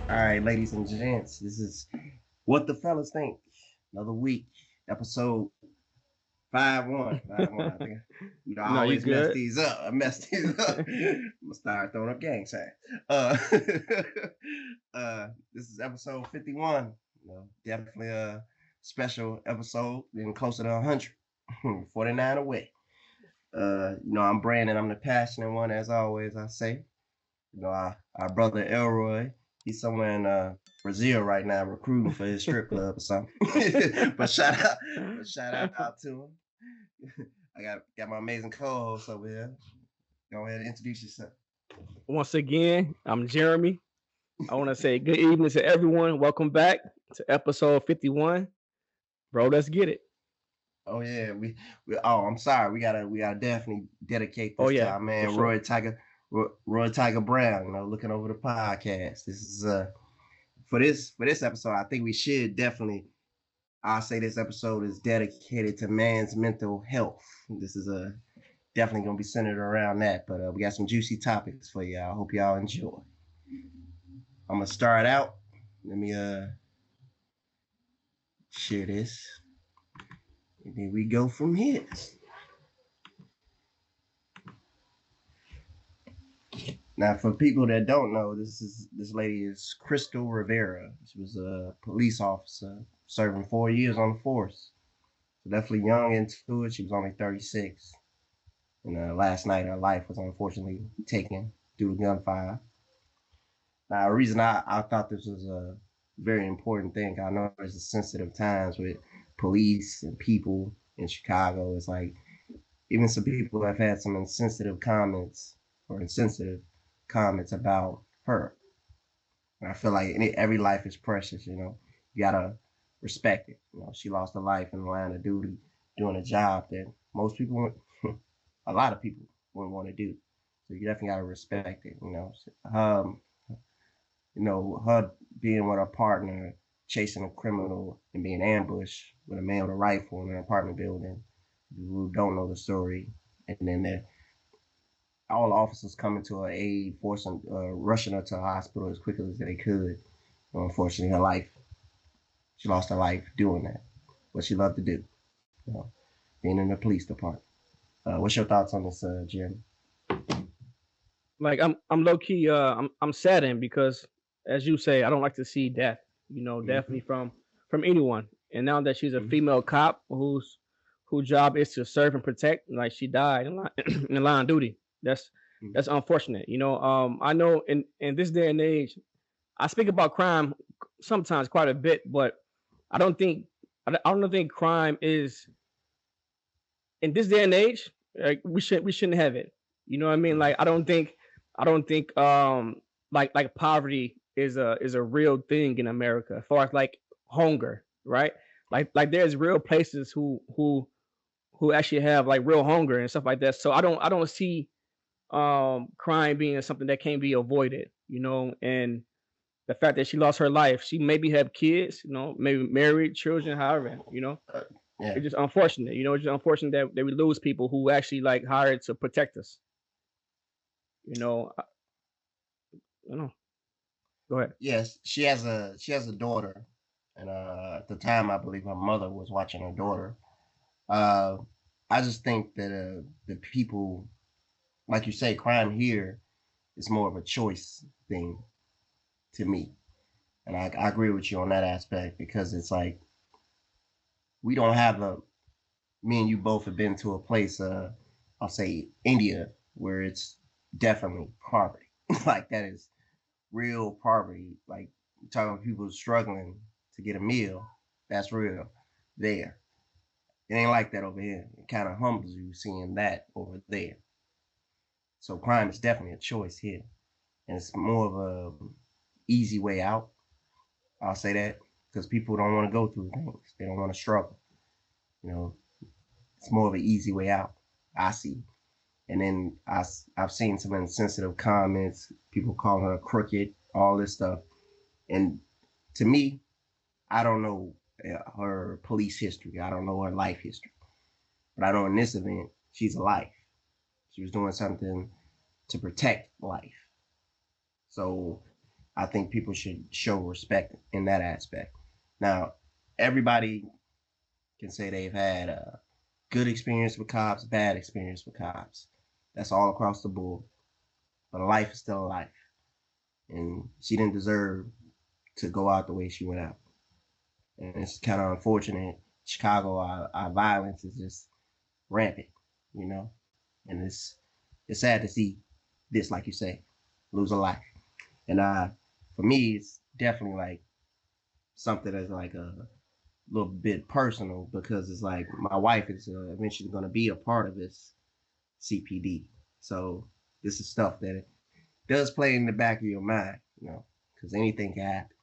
All right, ladies and gents, this is What the Fellas Think. Another week, episode 5-1. 5-1. I think, I No, you always mess good. these up. I mess these up. I'm going to start throwing up gang signs. Uh, this is episode 51. Definitely a special episode, getting closer to 100. 49 away. I'm Brandon. I'm the passionate one, as always, I say. Our brother Elroy, he's somewhere in Brazil right now recruiting for his strip club or something. but shout out to him. I got my amazing co-host over here. Go ahead and introduce yourself. Once again, I'm Jeremy. I want to say good evening to everyone. Welcome back to episode 51. Bro, let's get it. Oh yeah, I'm sorry. We gotta definitely dedicate Oh this to yeah, our for man sure. Roy Tiger Brown. Looking over the podcast. This is for this episode. I think we should definitely. I'll say this episode is dedicated to man's mental health. This is definitely gonna be centered around that. But we got some juicy topics for y'all. I hope y'all enjoy. I'm gonna start out. Let me share this, and then we go from here. Now, for people that don't know, this lady is Crystal Rivera. She was a police officer serving 4 years on the force. So definitely young into it. She was only 36. And last night, her life was unfortunately taken due to gunfire. Now, the reason I thought this was a very important thing, I know there's a sensitive times with police and people in Chicago. It's like even some people have had some insensitive comments about her. And I feel like every life is precious. You gotta respect it. She lost her life in the line of duty doing a job that most people, a lot of people, wouldn't want to do. So you definitely gotta respect it. Her being with her partner, chasing a criminal and being ambushed with a man with a rifle in an apartment building. Who don't know the story, and then all the officers coming to her aid, forcing, rushing her to the hospital as quickly as they could. Unfortunately, she lost her life doing that. What she loved to do, being in the police department. What's your thoughts on this, Jim? Like I'm low key I'm saddened because as you say, I don't like to see death, Mm-hmm. definitely from anyone. And now that she's a Mm-hmm. female cop whose job is to serve and protect, like she died in line, in line of duty. That's unfortunate. I know in this day and age, I speak about crime sometimes quite a bit, but I don't think I don't think crime is in this day and age. Like we shouldn't have it. You know what I mean? Like I don't think like poverty is a real thing in America as far as like hunger, right? Like there's real places who actually have like real hunger and stuff like that. So I don't see crime being something that can't be avoided, and the fact that she lost her life, she maybe have kids, maybe married, children, however, Uh, yeah. it's just unfortunate, it's just unfortunate that we lose people who actually like hired to protect us, you know. I don't know. Go ahead. Yes, she has a daughter, and at the time, I believe her mother was watching her daughter. Uh, I just think that the people, like you say, crime here is more of a choice thing to me, and I agree with you on that aspect because it's like we don't have a. Me and you both have been to a place, I'll say India, where it's definitely poverty. Like that is real poverty. Like talking about people struggling to get a meal. That's real there. It ain't like that over here. It kind of humbles you seeing that over there. So crime is definitely a choice here, and it's more of a easy way out. I'll say that because people don't want to go through things. They don't want to struggle. You know, it's more of an easy way out. I see. And then I've seen some insensitive comments, people calling her crooked, all this stuff. And to me, I don't know her police history. I don't know her life history. But I know in this event, she's alive. She was doing something to protect life. So I think people should show respect in that aspect. Now, everybody can say they've had a good experience with cops, bad experience with cops. That's all across the board. But a life is still a life. And she didn't deserve to go out the way she went out. And it's kind of unfortunate. Chicago, our violence is just rampant, you know? And it's sad to see this, like you say, lose a life. And for me, it's definitely like something that's like a little bit personal because it's like my wife is eventually going to be a part of this CPD. So this is stuff that does play in the back of your mind, you know, because anything can happen.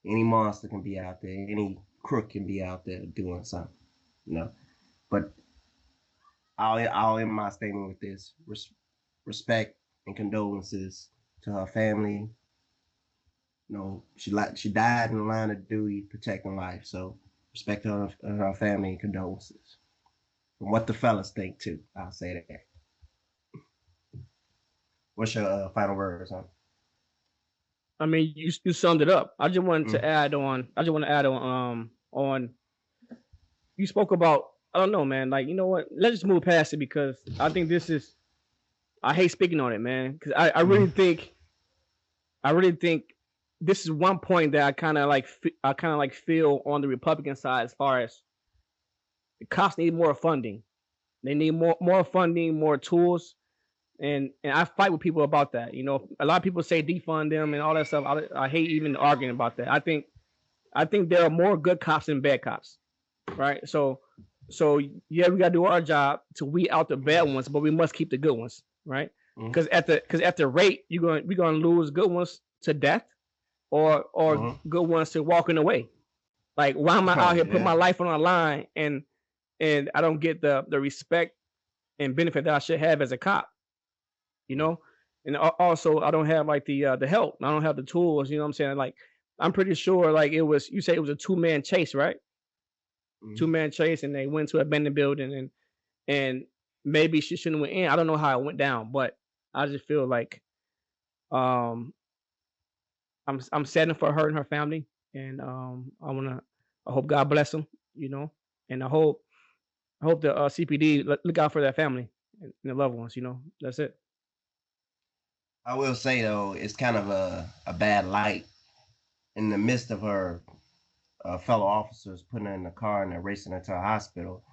Any monster can be out there. Any crook can be out there doing something, you know. But I'll end my statement with this: respect and condolences to her family. You know, she died in the line of duty, protecting life. So respect her family and condolences. From what the fellas think too, I'll say that. What's your final words on? I mean, you summed it up. I just wanted to add on. I just want to add on. You spoke about. I don't know, man. Like, you know what? Let's just move past it because I think this is. I hate speaking on it, man, because I really think. I really think this is one point that I kind of like feel on the Republican side as far as the cops need more funding. They need more funding, more tools, and I fight with people about that. You know, a lot of people say defund them and all that stuff. I hate even arguing about that. I think there are more good cops than bad cops, right? So yeah, we gotta do our job to weed out the bad ones, but we must keep the good ones, right? Because at the rate we're gonna lose good ones to death, or good ones to walking away. Like, why am I out here putting my life on the line and I don't get the respect and benefit that I should have as a cop, you know? And also I don't have like the help. I don't have the tools, you know what I'm saying? Like, I'm pretty sure like you say it was a 2-man chase, right? 2-man chase, and they went to a abandoned building and maybe she shouldn't have went in. I don't know how it went down, but I just feel like um I'm saddened for her and her family, and I hope God bless them, you know, and I hope the CPD look out for their family and their loved ones. You know, that's it. I will say though, it's kind of a bad light in the midst of her fellow officers putting her in the car and they're racing her to a hospital.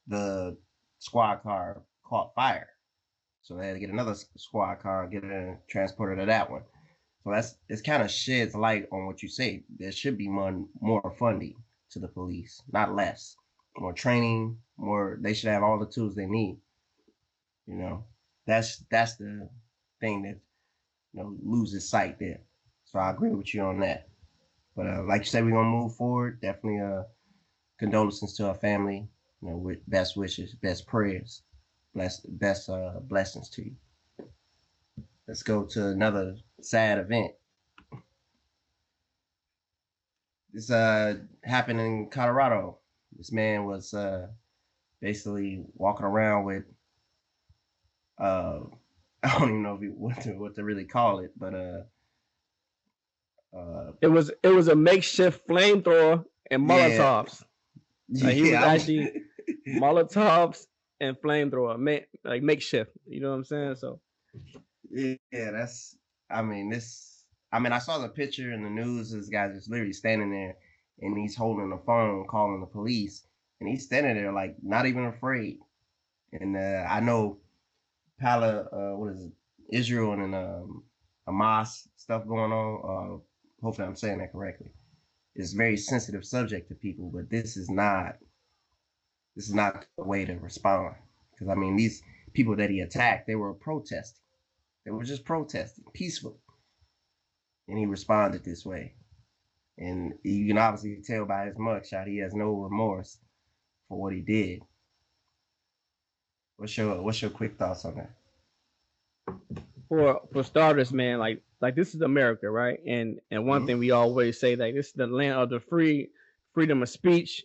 The squad car caught fire, so they had to get another squad car, get her and transport her to that one. So it's kind of sheds light on what you say. There should be more funding to the police, not less. More training, more. They should have all the tools they need. You know, that's the thing that loses sight there. So I agree with you on that. But like you said, we're gonna move forward. Definitely condolences to our family. You know, with best wishes, best prayers, best blessings to you. Let's go to another sad event. This happened in Colorado. This man was basically walking around with I don't even know what to really call it, but it was a makeshift flamethrower and Molotovs. Like, he was actually Molotovs and flamethrower, like makeshift. You know what I'm saying? So yeah, I saw the picture in the news. This guy's just literally standing there, and he's holding the phone, calling the police, and he's standing there like not even afraid. And I know what is it, Israel and Hamas stuff going on. Hopefully, I'm saying that correctly. It's a very sensitive subject to people, but this is not the way to respond. Because I mean, these people that he attacked, they were protesting. They were just protesting peacefully, and he responded this way. And you can obviously tell by his mugshot, he has no remorse for what he did. What's your quick thoughts on that? For starters, man, like this is America, right? And one thing we always say, like, this is the land of the free, freedom of speech,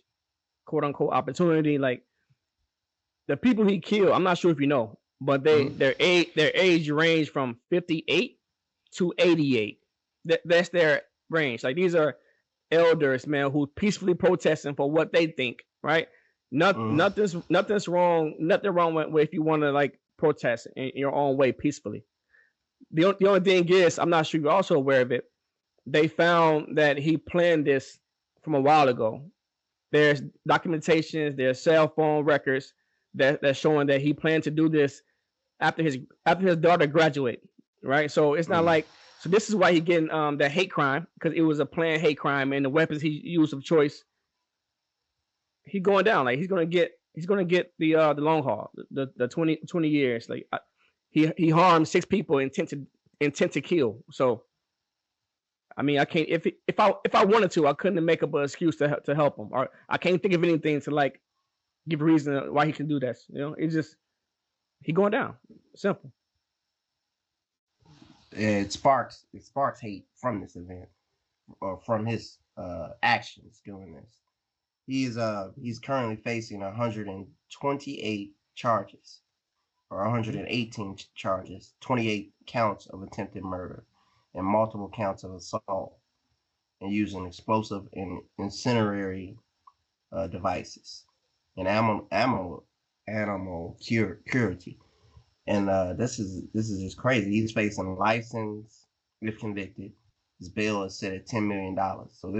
quote unquote opportunity. Like, the people he killed, I'm not sure if you know, but their age range from 58 to 88. That's their range. Like these are elders, man, who peacefully protesting for what they think, right? Nothing's wrong. Nothing wrong with if you want to like protest in your own way peacefully. The only thing is, I'm not sure you're also aware of it. They found that he planned this from a while ago. There's documentations, there's cell phone records that's showing that he planned to do this after his daughter graduate, right? So it's not like so. This is why he getting that hate crime because it was a planned hate crime and the weapons he used of choice. He going down like he's gonna get the long haul, the 20 years. Like he harmed 6 people, intent to kill. So I mean, I can't if I wanted to, I couldn't make up an excuse to help him, or I can't think of anything to like give a reason why he can do that. You know, it's just he going down. Simple. It sparks hate from this event or from his actions doing this. He's currently facing 128 charges or 118 charges, 28 counts of attempted murder, and multiple counts of assault and using explosive and incendiary devices and animal cruelty. And this is just crazy. He's facing license if convicted. His bail is set at $10 million. So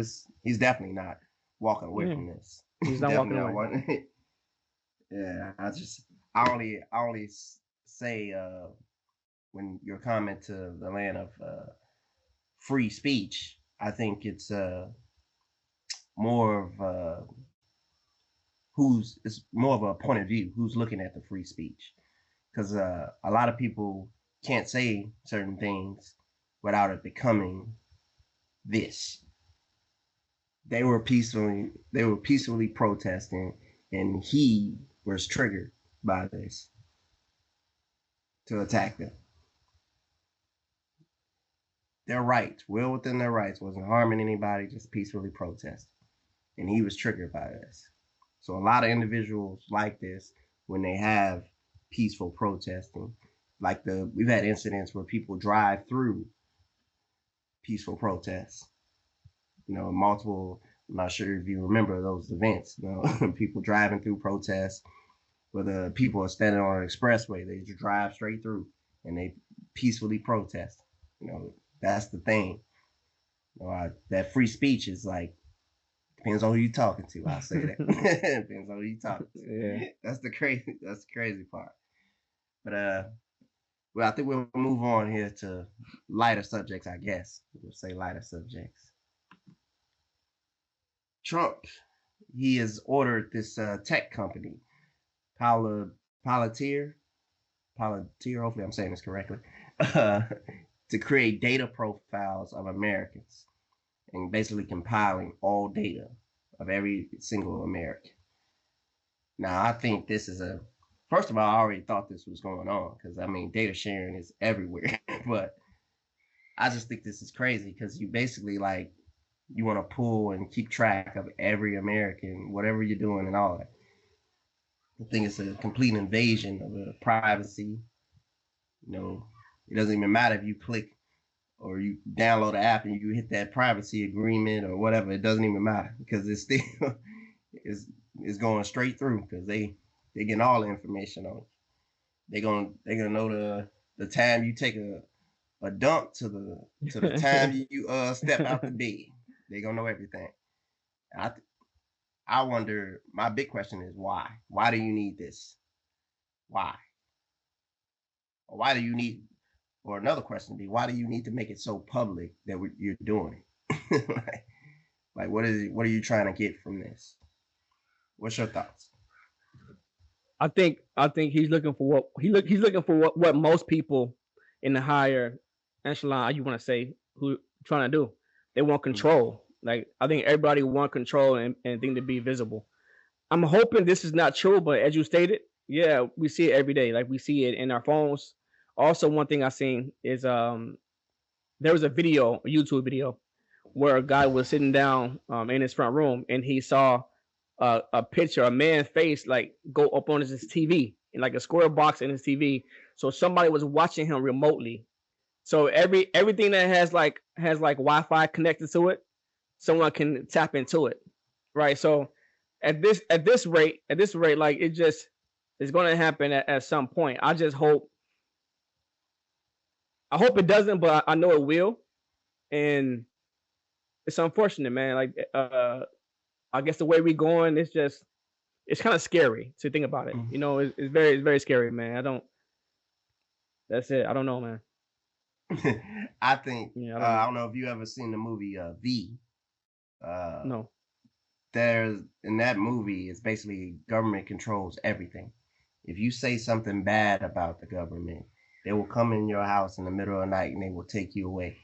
he's definitely not walking away from this. He's not walking away. Yeah, I only say when your comment to the land of free speech, I think it's more of it's more of a point of view. Who's looking at the free speech? Because a lot of people can't say certain things without it becoming this. They were peacefully protesting, and he was triggered by this to attack them. Their rights, well within their rights, wasn't harming anybody, just peacefully protesting. And he was triggered by this. So a lot of individuals like this, when they have peaceful protesting, like we've had incidents where people drive through peaceful protests. You know, multiple, I'm not sure if you remember those events, you know, people driving through protests where the people are standing on an expressway. They just drive straight through and they peacefully protest. You know, that's the thing. You know, that free speech is like, depends on who you're talking to. I'll say that. Depends on who you're talking to. Yeah. That's the crazy part. But well, I think we'll move on here to lighter subjects, I guess. We'll say lighter subjects. Trump, he has ordered this tech company, Palantir, hopefully I'm saying this correctly, to create data profiles of Americans and basically compiling all data of every single American. Now, I think this is first of all, I already thought this was going on because, I mean, data sharing is everywhere. But I just think this is crazy because you basically, like, you want to pull and keep track of every American, whatever you're doing and all that. I think it's a complete invasion of privacy. You know, it doesn't even matter if you click or you download the app and you hit that privacy agreement or whatever. It doesn't even matter because it's still is going straight through because they getting all the information on it. They're gonna know the time you take a dump to the time you step out the bed. They're gonna know everything. I wonder. My big question is why? Why do you need this? Why? Or why do you need? Or another question would be, why do you need to make it so public that you're doing it? like what are you trying to get from this? What's your thoughts? I think he's looking for what most people in the higher echelon, you want to say, who trying to do. They want control. Like I think everybody want control and think to be visible. I'm hoping this is not true, but as you stated, yeah, we see it every day. Like we see it in our phones. Also, one thing I seen is there was a YouTube video, where a guy was sitting down in his front room and he saw a picture, a man's face, like go up on his TV in like a square box in his TV. So somebody was watching him remotely So everything that has like Wi-Fi connected to it, someone can tap into it, right? So at this rate, like it just is going to happen at some point. I hope it doesn't, but I know it will, and it's unfortunate, man. Like I guess the way we going, it's kind of scary to think about it. You know, it's very scary, man. That's it. I don't know, man. I think Yeah, I don't know. I don't know if you ever seen the movie V. Uh, No. there's in that movie, it's basically government controls everything. If you say something bad about the government, they will come in your house in the middle of the night and they will take you away.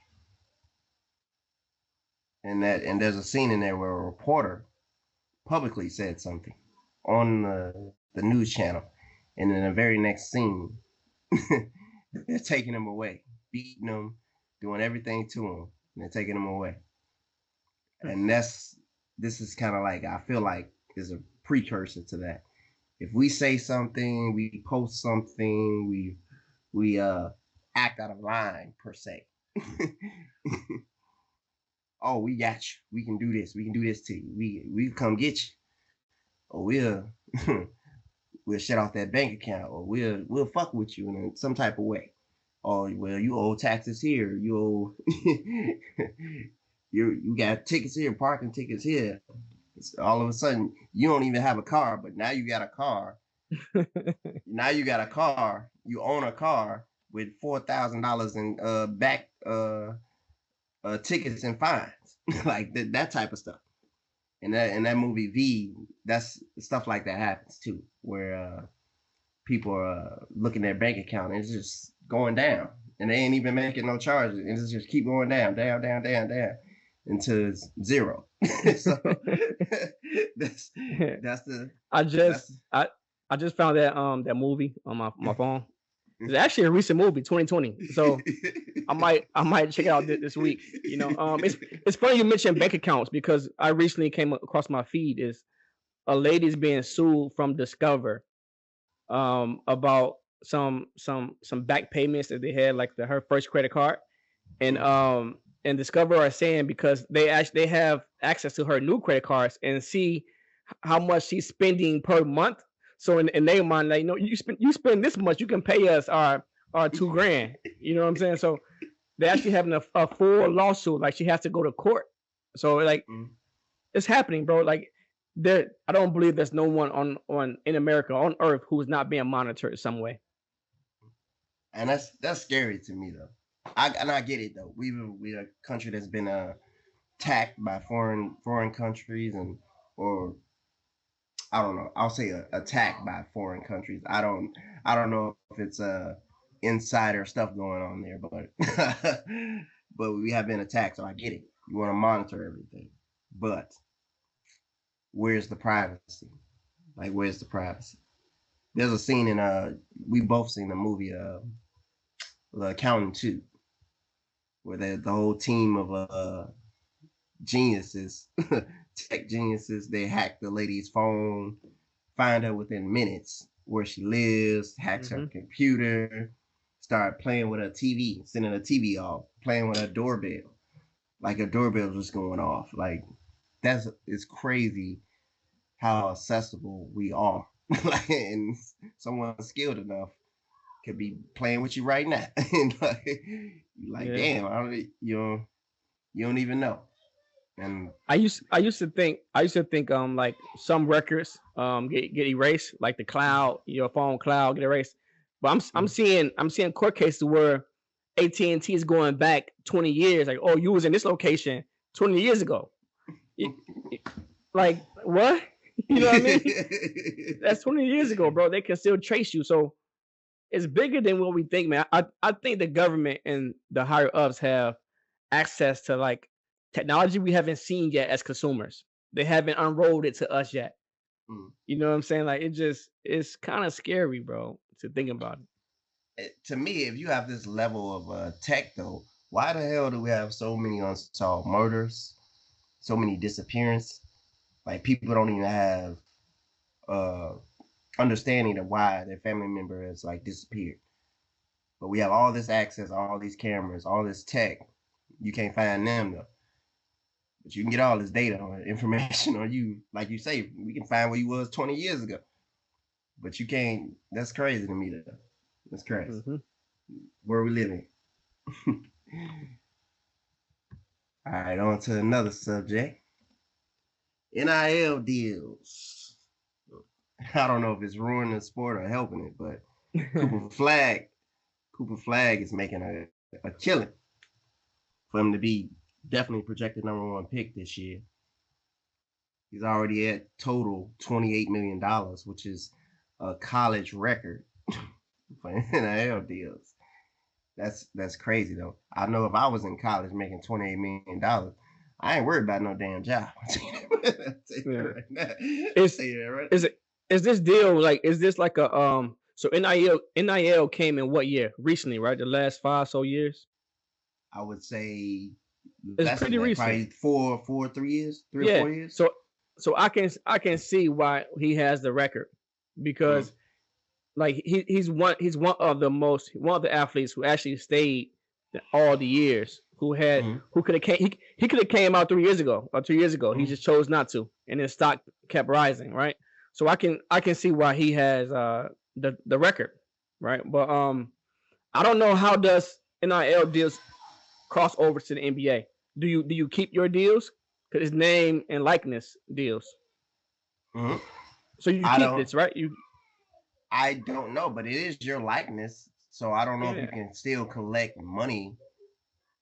And there's a scene in there where a reporter publicly said something on the news channel, and in the very next scene, they're taking him away, beating him, doing everything to him, and they're taking him away. And this is kind of like, I feel like is a precursor to that. If we say something, we post something, we act out of line per se. Oh, we got you. We can do this. We can do this to you. We come get you, or we'll we'll shut off that bank account, or we'll fuck with you in some type of way. Or well, you owe taxes here. You owe you got tickets here, parking tickets here. All of a sudden, you don't even have a car, but now you got a car. Now you got a car. You own a car with $4,000 in back tickets and fines, like that type of stuff. And that movie V, that's stuff like that happens too, where people are looking at their bank account and it's just going down, and they ain't even making no charges, and it's just keep going down, down, down, down, down until it's zero. So that's the I that's just I just found that movie on my phone. It's actually a recent movie, 2020. So I might check it out this week. You know, it's funny you mentioned bank accounts because I recently came across my feed is a lady's being sued from Discover about some back payments that they had, like her first credit card, and Discover are saying because they have access to her new credit cards and see how much she's spending per month. So in their mind, like, no, you spend this much, you can pay us our $2,000. You know what I'm saying? So they're actually having a full lawsuit. Like she has to go to court. So like it's happening, bro. Like I don't believe there's no one on in America on Earth who's not being monitored some way. and that's scary to me though. I get it though. We're a country that's been attacked by foreign countries, and or I don't know. I'll say attacked by foreign countries. I don't know if it's insider stuff going on there, but but we have been attacked, so I get it. You want to monitor everything, but where's the privacy? Like, where's the privacy? There's a scene in we both seen the movie The Accountant 2, where the whole team of geniuses, tech geniuses, they hack the lady's phone, find her within minutes where she lives, hacks her computer, start playing with her TV, sending her TV off, playing with her doorbell, like her doorbell was going off. Like it's crazy how accessible we are. Like, and someone skilled enough could be playing with you right now, and like, you're like, Yeah. damn, you don't even know. And I used to think like some records get erased, like the cloud, your phone cloud get erased. But I'm seeing court cases where AT&T is going back 20 years, like, oh, you was in this location 20 years ago. Like what? You know what I mean? That's 20 years ago, bro. They can still trace you. So it's bigger than what we think, man. I think the government and the higher ups have access to like technology we haven't seen yet as consumers. They haven't unrolled it to us yet. You know what I'm saying? Like it's kind of scary, bro, to think about To me, if you have this level of tech, though, why the hell do we have so many unsolved murders, so many disappearances? Like, people don't even have uh, understanding of why their family member has like disappeared. But we have all this access, all these cameras, all this tech. You can't find them though. But you can get all this data or information on you. Like you say, we can find where you was 20 years ago. But you can't. That's crazy to me though. That's crazy. Mm-hmm. Where are we living? All right, on to another subject. NIL deals. I don't know if it's ruining the sport or helping it, but Cooper Flag is making a killing for him to be definitely projected #1 pick this year. He's already at total $28 million, which is a college record for NIL deals. That's crazy though. I know if I was in college making $28 million, I ain't worried about no damn job. Is this deal like? Is this like a So NIL came in what year? Recently, right? The last 5 so years. I would say it's pretty recent. Probably 3 years, 3 or 4 years. So I can see why he has the record, because like he's one of the athletes who actually stayed all the years, who could have came out 3 years ago or 2 years ago. He just chose not to, and his stock kept rising, right? So I can see why he has the record, right? But I don't know, how does NIL deals cross over to the NBA? Do you keep your deals? Because it's name and likeness deals. Mm-hmm. So you keep this, right? I don't know, but it is your likeness, so I don't know if you can still collect money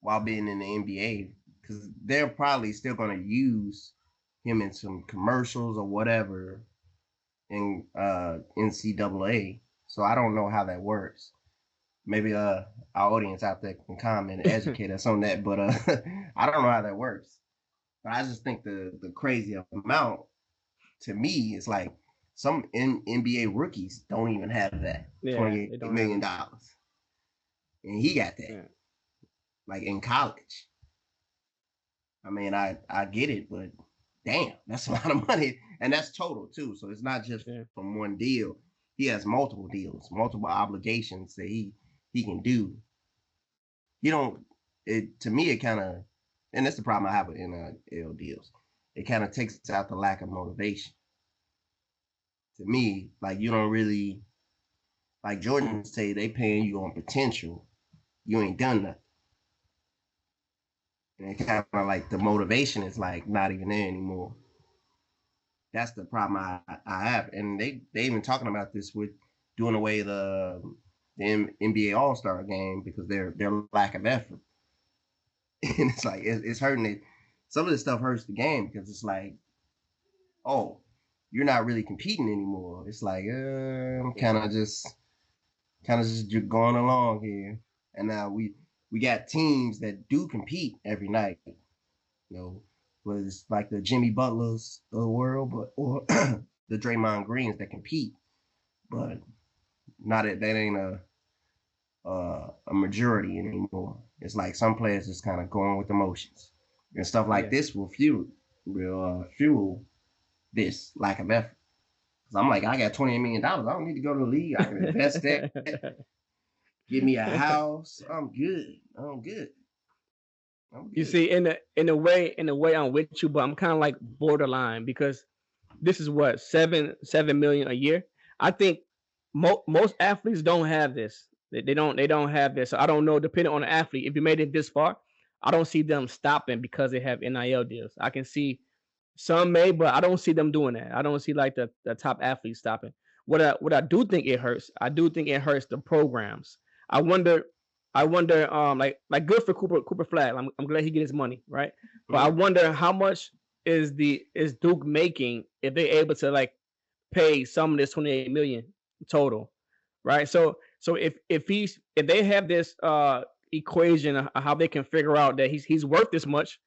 while being in the NBA, because they're probably still going to use him in some commercials or whatever in NCAA. So I don't know how that works. Maybe our audience out there can comment and educate us on that, but I don't know how that works. But I just think the crazy amount, to me, is like some NBA rookies don't even have that $28 million. And he got that like in college. I mean, I get it, but damn, that's a lot of money. And that's total too. So it's not just from one deal. He has multiple deals, multiple obligations that he can do. To me, it kind of, and that's the problem I have with NIL deals. It kind of takes out the lack of motivation. To me, like, you don't really, like Jordan say, they paying you on potential. You ain't done nothing. And it kind of like the motivation is like not even there anymore. That's the problem I have. And they even talking about this with doing away the NBA All-Star game because their lack of effort. And it's like it's hurting it. Some of this stuff hurts the game because it's like, oh, you're not really competing anymore. It's like I'm kind of just going along here. And now we got teams that do compete every night. You know, whether it's like the Jimmy Butlers of the world, or the Draymond Greens that compete, but not that ain't a majority anymore. It's like some players just kind of going with emotions, and stuff like this will fuel this lack of effort. Because I'm like, I got $28 million. I don't need to go to the league. I can invest that. Give me a house. I'm good. You see, in a way, I'm with you, but I'm kind of like borderline, because this is what $7 million a year. I think most athletes don't have this. They don't have this. So I don't know. Depending on the athlete, if you made it this far, I don't see them stopping because they have NIL deals. I can see some may, but I don't see them doing that. I don't see like the top athletes stopping. What I do think it hurts. I do think it hurts the programs. I wonder, like good for Cooper Flag. I'm glad he get his money, right? But I wonder how much is Duke making if they're able to like pay some of this 28 million total, right? So if they have this equation of how they can figure out that he's worth this much,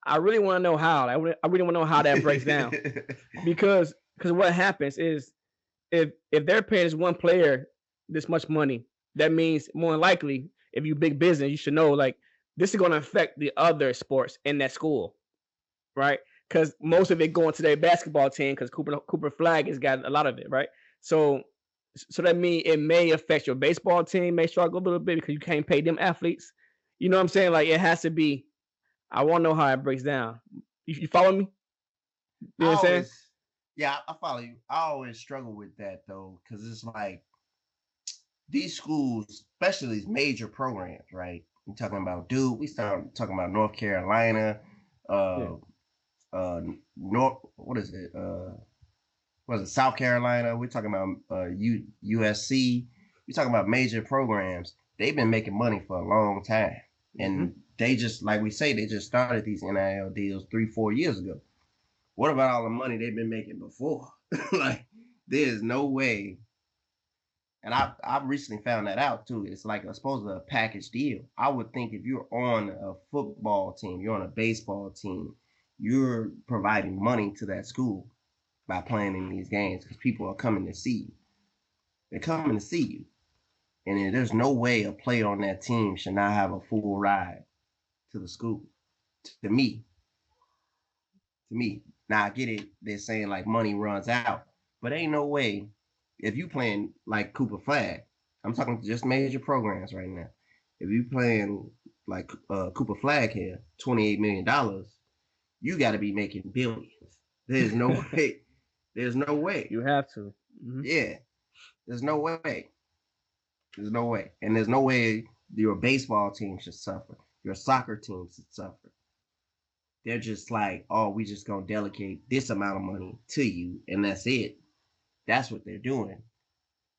I really want to know how. I really want to know how that breaks down, because what happens is if they're paying this one player this much money, that means more than likely, if you big business, you should know like this is going to affect the other sports in that school, right? Because most of it going to their basketball team, because Cooper Flag has got a lot of it, right? So So that means it may affect your baseball team, may struggle a little bit because you can't pay them athletes. You know what I'm saying? Like it has to be. I want to know how it breaks down. You follow me? You know I what I'm saying? always, yeah, I follow you. I always struggle with that though, because it's like these schools, especially these major programs, right? We're talking about Duke. We start talking about North Carolina, Yeah. uh, North. What is it? South Carolina. We're talking about USC. We're talking about major programs. They've been making money for a long time, Mm-hmm. and they just, like we say, they just started these NIL deals 3-4 years ago. What about all the money they've been making before? Like, there's no way. And I recently found that out too. It's like supposed to be a package deal. I would think if you're on a football team, you're on a baseball team, you're providing money to that school by playing in these games because people are coming to see you. They're coming to see you. And there's no way a player on that team should not have a full ride to the school. To me. To me. Now I get it. They're saying like money runs out. But ain't no way if you playing like Cooper Flag, I'm talking just major programs right now. If you playing like Cooper Flag here, $28 million, you got to be making billions. There's no way. There's no way. You have to. Mm-hmm. Yeah. There's no way. There's no way. And there's no way your baseball team should suffer. Your soccer team should suffer. They're just like, oh, we just gonna delegate this amount of money to you, and that's it. That's what they're doing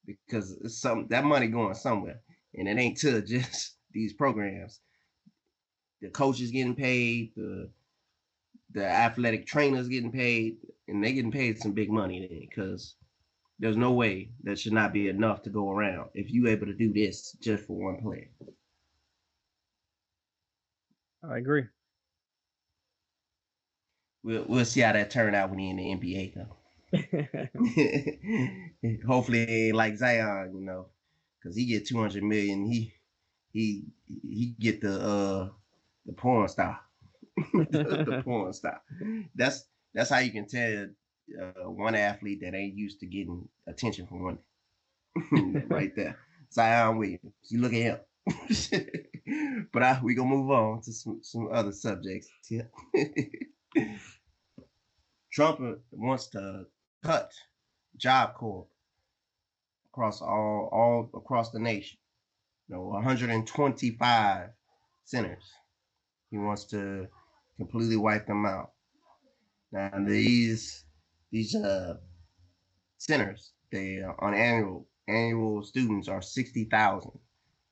because it's that money going somewhere, and it ain't to just these programs. The coaches getting paid, the athletic trainers getting paid, and they getting paid some big money then because there's no way that should not be enough to go around if you able to do this just for one player. I agree. We'll see how that turn out when he in the NBA though. Hopefully it ain't like Zion, because he get 200 million. He get the porn star, the porn star. That's how you can tell one athlete that ain't used to getting attention from women. Right there, Zion Williams. You look at him. But we gonna move on to some other subjects here. Trump wants to cut Job Corps across all across the nation. 125 centers. He wants to completely wipe them out. Now these centers, they on annual students are 60,000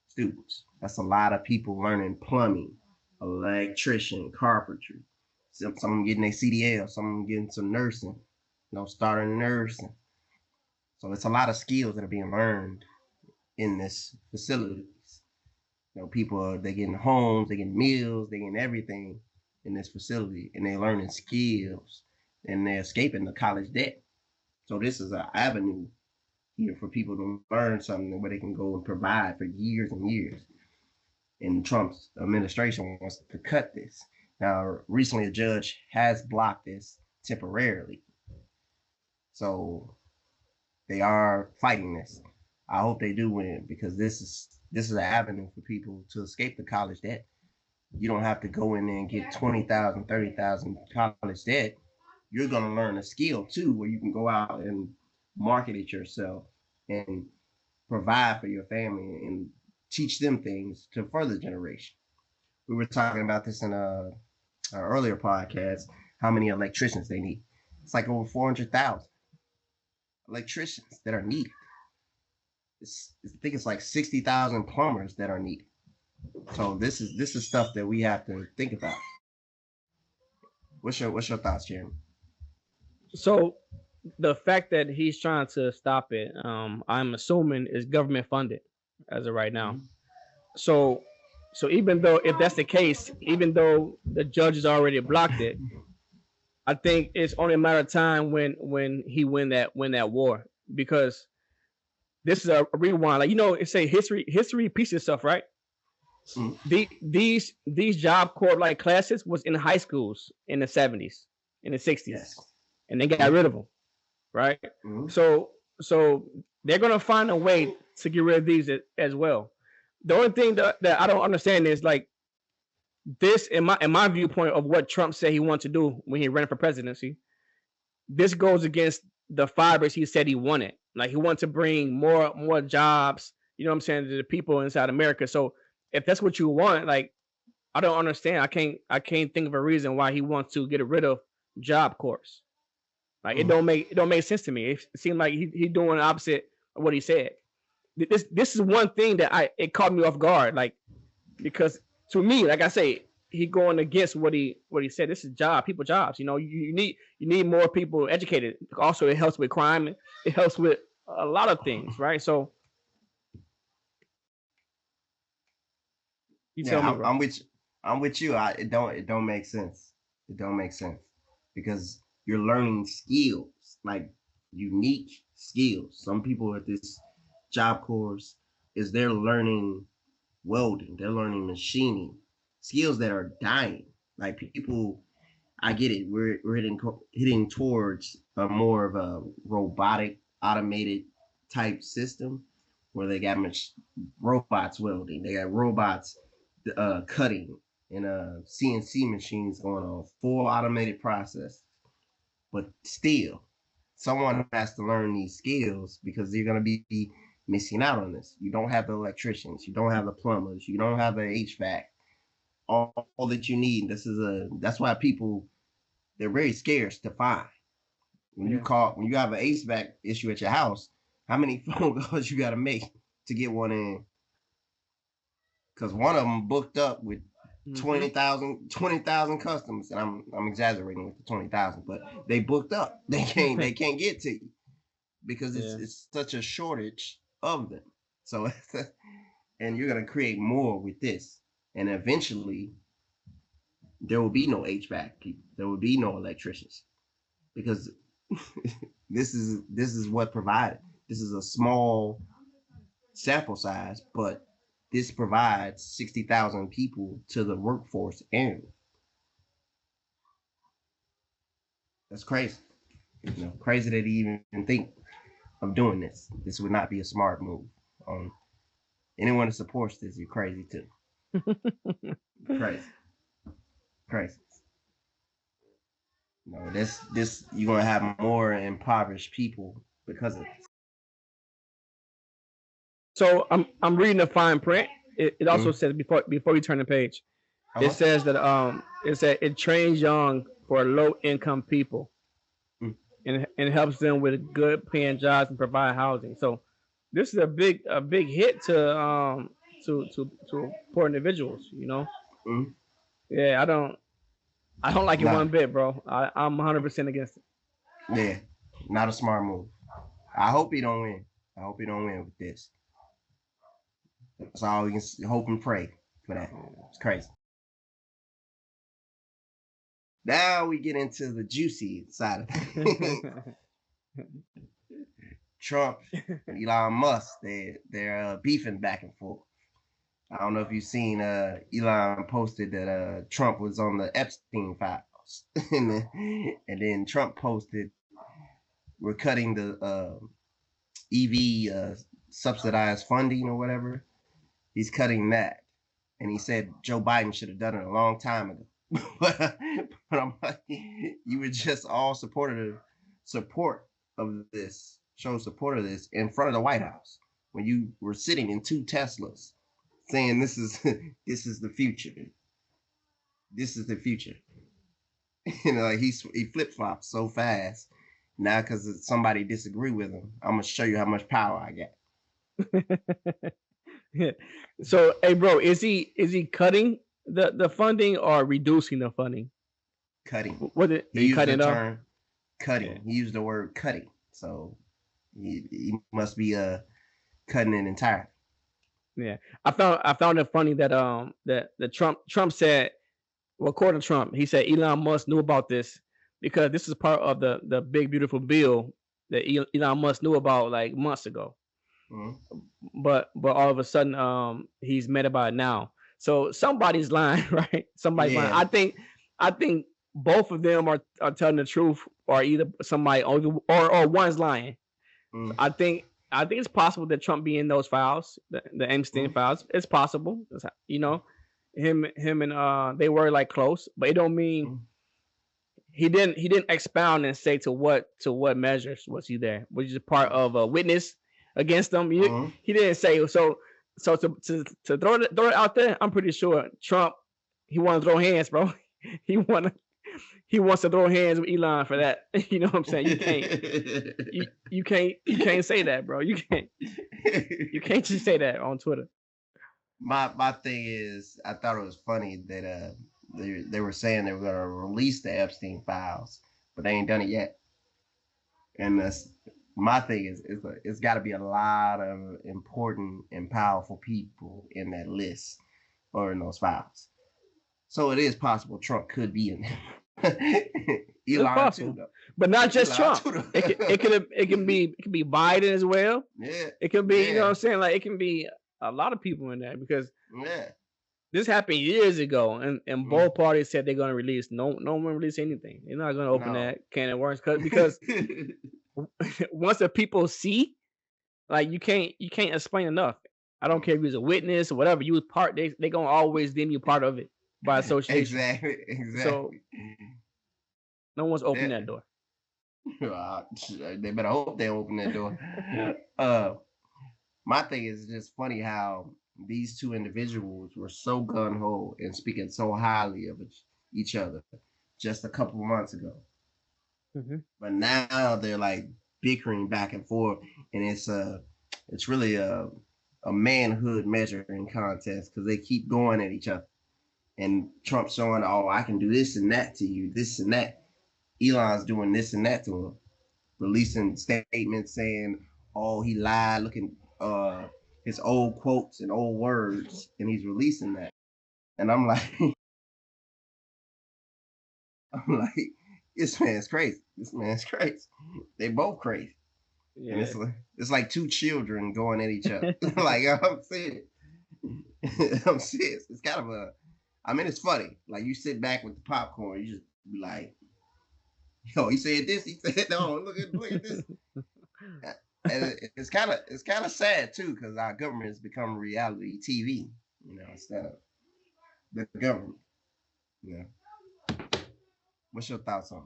students. That's a lot of people learning plumbing, electrician, carpentry. Some getting a CDL, some getting some nursing, starting nursing. So it's a lot of skills that are being learned in this facilities. People they getting homes, they getting meals, they getting everything in this facility, and they learning skills, and they're escaping the college debt. So this is an avenue here for people to learn something where they can go and provide for years and years. And Trump's administration wants to cut this. Now, recently a judge has blocked this temporarily. So they are fighting this. I hope they do win because this is an avenue for people to escape the college debt. You don't have to go in there and get 20,000, 30,000 college debt. You're going to learn a skill too where you can go out and market it yourself and provide for your family and teach them things to further generation. We were talking about this in a earlier podcast, how many electricians they need. It's like over 400,000 electricians that are needed. I think it's like 60,000 plumbers that are needed. So this is stuff that we have to think about. What's your thoughts, Jeremy? So the fact that he's trying to stop it, I'm assuming is government funded as of right now. Mm-hmm. So even though if that's the case, even though the judge has already blocked it, I think it's only a matter of time when he win that war because this is a rewind. Like it's a history repeats itself, right? Mm-hmm. These Job Corps like classes was in high schools in the 70s, in the 60s, yes. And they got rid of them, right? Mm-hmm. So They're gonna find a way to get rid of these as well. The only thing that I don't understand is like this in my viewpoint of what Trump said he wanted to do when he ran for presidency. This goes against the fibers he said he wanted. Like he wanted to bring more jobs, you know what I'm saying, to the people inside America. So if that's what you want, like I don't understand. I can't think of a reason why he wants to get rid of Job Corps. Like it don't make sense to me. It seemed like he doing the opposite of what he said. This is one thing that it caught me off guard. Like because to me, like I say, he going against what he said. This is people jobs. You know, you need more people educated. Also, it helps with crime. It helps with a lot of things, right? So you tell me, bro. I'm with you. It don't make sense. It don't make sense because you're learning skills, like unique skills. Some people at this job course is they're learning welding, they're learning machining, skills that are dying. Like people, I get it. We're hitting towards a more of a robotic, automated type system where they got robots welding, they got robots cutting, and CNC machines going on, full automated process. But still, someone has to learn these skills because you're going to be missing out on this. You don't have the electricians, you don't have the plumbers, you don't have the HVAC, all that you need. That's why people, they're very scarce to find. When you have an HVAC issue at your house, how many phone calls you got to make to get one in? Because one of them booked up with 20,000 customers, and I'm exaggerating with the 20,000, but they booked up. They can't get to you because it's such a shortage of them. So and you're gonna create more with this, and eventually there will be no HVAC people. There will be no electricians because this is what provided. This is a small sample size, but this provides 60,000 people to the workforce annually. That's crazy. Crazy that he even think of doing this. This would not be a smart move. Anyone that supports this, you're crazy too. Crazy. This you're gonna have more impoverished people because of this. So I'm reading the fine print. It also says before you turn the page, it says that it trains young for low income people, and helps them with good paying jobs and provide housing. So this is a big hit to poor individuals. You know, yeah. I don't like it one bit, bro. I'm 100% against it. Yeah, not a smart move. I hope he don't win. I hope he don't win with this. That's all we can hope and pray for that. It's crazy. Now we get into the juicy side of things. Trump and Elon Musk, they're beefing back and forth. I don't know if you've seen Elon posted that Trump was on the Epstein files, and then Trump posted we're cutting the EV subsidized funding or whatever. He's cutting that, and he said Joe Biden should have done it a long time ago. but I'm like, you were just all support of this, show support of this in front of the White House when you were sitting in two Teslas, saying this is the future. This is the future. Like he flip flops so fast now because somebody disagree with him. I'm gonna show you how much power I got. So, hey, bro, is he cutting the funding or reducing the funding? Cutting. What did he used the term cutting? Yeah. He used the word cutting, so he must be cutting it entirely. Yeah, I found it funny that that Trump said, well, according to Trump, he said Elon Musk knew about this because this is part of the big beautiful bill that Elon Musk knew about like months ago. But all of a sudden he's mad about it now. So somebody's lying, right? Somebody's lying. I think both of them are telling the truth, or either somebody or one's lying. I think I think it's possible that Trump be in those files, the Epstein files. It's possible. You know, him and they were like close, but it don't mean he didn't expound and say to what measures was he there, which is part of a witness against them. He didn't say so. So to throw it out there, I'm pretty sure Trump, he want to throw hands, bro. he want he wants to throw hands with Elon for that. You know what I'm saying? You can't say that, bro. You can't just say that on Twitter. My thing is, I thought it was funny that they were saying they were gonna release the Epstein files, but they ain't done it yet. And that's my thing is, it's got to be a lot of important and powerful people in that list or in those files. So it is possible Trump could be in there. Elon too, though. But not just Elon Trump. It can be Biden as well. Yeah. It could be, you know what I'm saying? Like, it can be a lot of people in there because this happened years ago, and both parties said they're gonna release. No one released anything. They're not gonna open that can of worms because once the people see, like, you can't explain enough. I don't care if you're a witness or whatever. You was part. They gonna always deem you part of it by association. Exactly. So no one's opening that door. They better hope they open that door. My thing is just funny how these two individuals were so gung-ho and speaking so highly of each other just a couple of months ago. But now they're like bickering back and forth, and it's really a manhood measuring contest because they keep going at each other. And Trump showing, oh, I can do this and that to you, this and that. Elon's doing this and that to him, releasing statements saying, oh, he lied, looking his old quotes and old words, and he's releasing that. And I'm like, this man's crazy. This man's crazy. They both crazy. Yeah. And it's like two children going at each other. Like, I'm serious. I'm serious. It's kind of it's funny. Like, you sit back with the popcorn, you just be like, yo, he said this, he said no, look at this. And it's kind of sad too, because our government has become reality TV, instead of the government. What's your thoughts on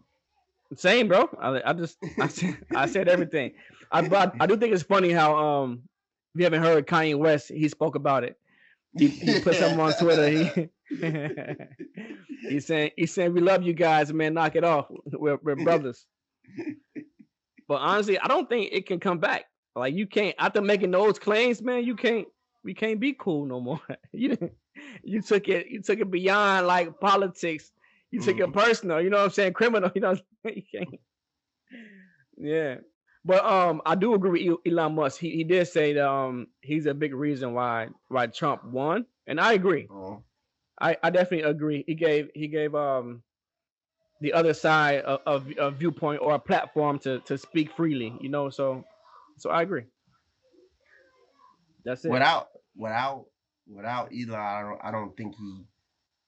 it? Same, bro. I said everything. I do think it's funny how if you haven't heard Kanye West, he spoke about it. He put something on Twitter. He's saying we love you guys, man. Knock it off. We're brothers. But honestly, I don't think it can come back. Like, you can't, after making those claims, man. We can't be cool no more. You took it beyond like politics. You took it personal. You know what I'm saying? Criminal. You know what I'm saying? You can't. Yeah. But I do agree with Elon Musk. He did say that he's a big reason why Trump won, and I agree. I definitely agree. He gave the other side of a viewpoint or a platform to speak freely, so I agree. That's it. Without Elon, I don't think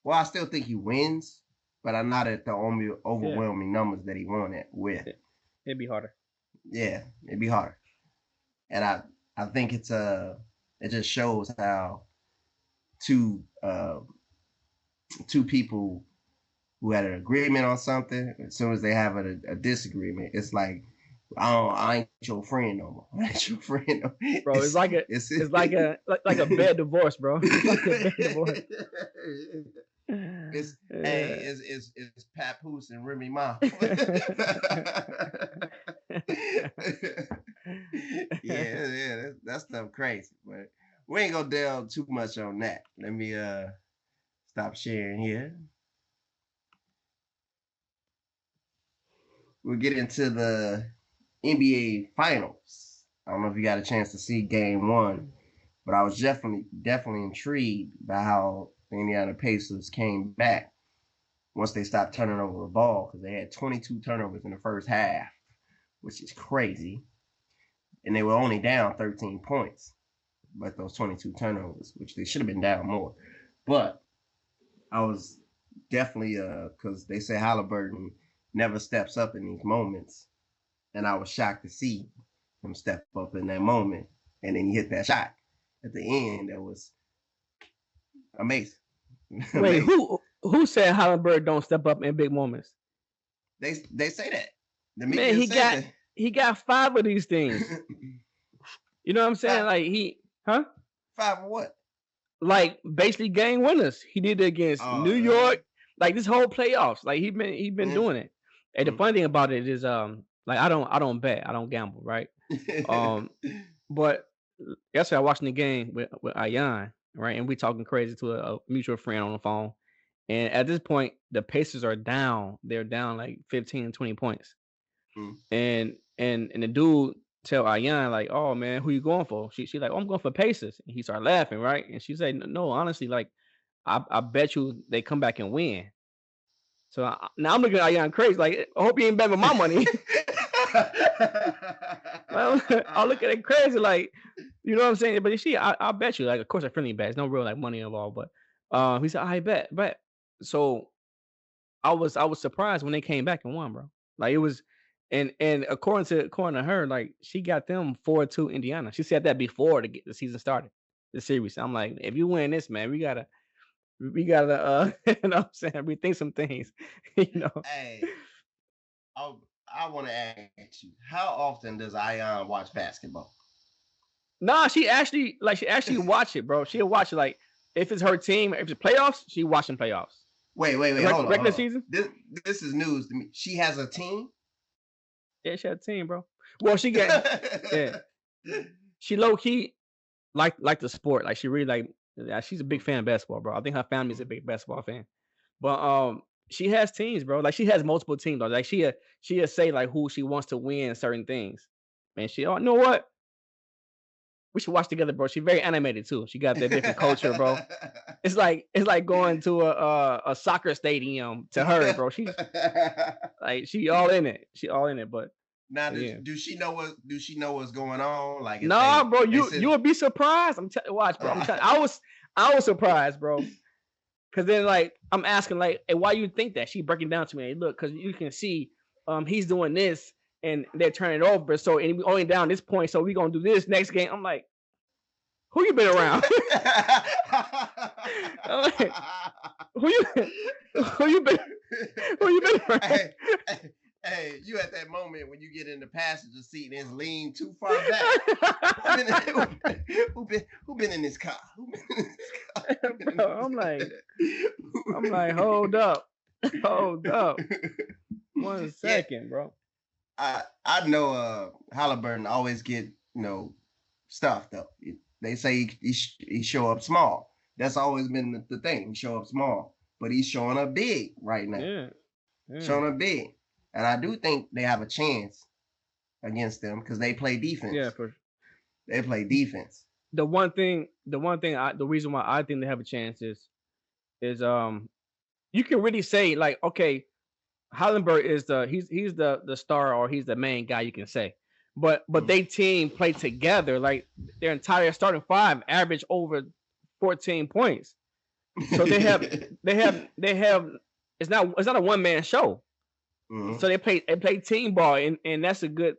I still think he wins, but I'm not at the overwhelming numbers that he won it with. It'd be harder. Yeah, it'd be harder. And I think it just shows how two people who had an agreement on something, as soon as they have a disagreement, it's like, I ain't your friend no more. I ain't your friend no more. Bro, it's like a bad divorce, bro. It's like a bad divorce. It's Papoose and Remy Ma. yeah, that's stuff crazy. But we ain't gonna delve too much on that. Let me stop sharing here. We'll get into the NBA Finals. I don't know if you got a chance to see Game 1, but I was definitely intrigued by how the Indiana Pacers came back once they stopped turning over the ball, because they had 22 turnovers in the first half, which is crazy. And they were only down 13 points, but those 22 turnovers, which they should have been down more. But I was definitely, because they say Halliburton never steps up in these moments, and I was shocked to see him step up in that moment, and then he hit that shot at the end. That was amazing. Wait, Amazing. who said Hollenberg don't step up in big moments? They say that. The Man, media say he got 5 of these things. that. You know what I'm saying? Five, Huh? 5 of what? Like basically game winners. He did it against New York. Like this whole playoffs. Like he been doing it. And the funny thing about it is like I don't bet. I don't gamble, right? But yesterday I watching the game with Ayan, right? And we talking crazy to a mutual friend on the phone. And at this point, the Pacers are down. They're down like 15, 20 points. And the dude tell Ayan like, "Oh man, who you going for?" She like, "Oh, I'm going for Pacers." And he started laughing, right? And she said, "No, honestly, like, I bet you they come back and win." So now I'm looking at Ayan crazy, like, I hope he ain't betting my money. I'll look at it crazy, like, you know what I'm saying? But I'll bet you, like, of course, a friendly bet. It's no real like money involved, but he said, "I bet." So I was surprised when they came back and won, bro. Like it was, and according to her, like she got them 4-2 Indiana. She said that before the season started, the series. I'm like, if you win this, man, we gotta you know what I'm saying, rethink some things, you know. Hey, I want to ask you, how often does Ion watch basketball? Nah, she actually watch it, bro. She'll watch it like if it's her team, if it's playoffs, she watching playoffs. Wait, hold on. Regular season? This is news to me. She has a team? Yeah, she had a team, bro. Well, she got yeah. She low key like the sport. Like she really she's a big fan of basketball, bro. I think her family's a big basketball fan. But she has teams, bro. Like she has multiple teams, though. Like she'll say like who she wants to win certain things. Man, you know what? We should watch together, bro. She's very animated too. She got that different culture, bro. It's like going to a soccer stadium to her, bro. She's like she all in it. She all in it. But now, do she know what's going on? Like, no, bro, you would be surprised. Watch, bro. I was surprised, bro. Cause then like I'm asking like, hey, why you think that? She breaking down to me. Hey, look, cause you can see he's doing this and they're turning it over. So and we only down this point, so we gonna do this next game. I'm like, who you been around? Like, who you been around? Hey, you at that moment when you get in the passenger seat and it's leaned too far back. Who been in this car? Bro, I'm like, hold up. 1 second, bro. I know Halliburton always get stuff though. They say he show up small. That's always been the thing. He show up small, but he's showing up big right now. Yeah. Showing up big, and I do think they have a chance against them because they play defense. Yeah, they play defense. The reason why I think they have a chance is you can really say like, okay, Hallenberg is he's the star or he's the main guy, you can say. But they team play together, like their entire starting 5 average over 14 points. So they have it's not a one-man show. Mm-hmm. So they play team ball, and that's a good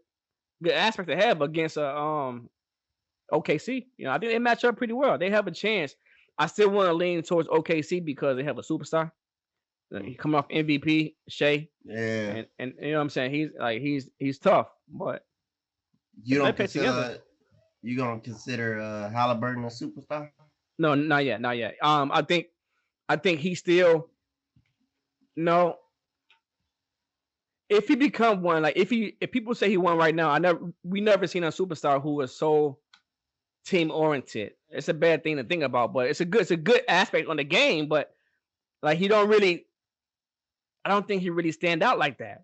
aspect to have against OKC. You know, I think they match up pretty well. They have a chance. I still want to lean towards OKC because they have a superstar. He coming off MVP, Shea. Yeah. And you know what I'm saying? He's tough, but you don't consider you gonna consider Halliburton a superstar? No, not yet. I think he still no. If he become one, like if people say he won right now, we never seen a superstar who was so team oriented. It's a bad thing to think about, but it's a good aspect on the game. But like I don't think he really stand out like that.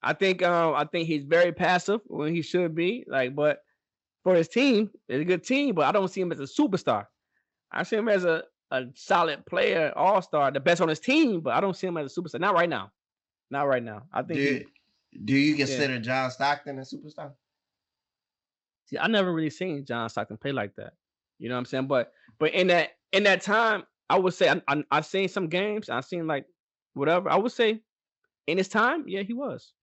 I think he's very passive when he should be. Like, but for his team, it's a good team. But I don't see him as a superstar. I see him as a solid player, all-star, the best on his team. But I don't see him as a superstar. Not right now. I think. Do you consider John Stockton a superstar? See, I never really seen John Stockton play like that. You know what I'm saying? But in that time, I would say I've seen some games. I've seen like whatever. I would say in his time, yeah, he was.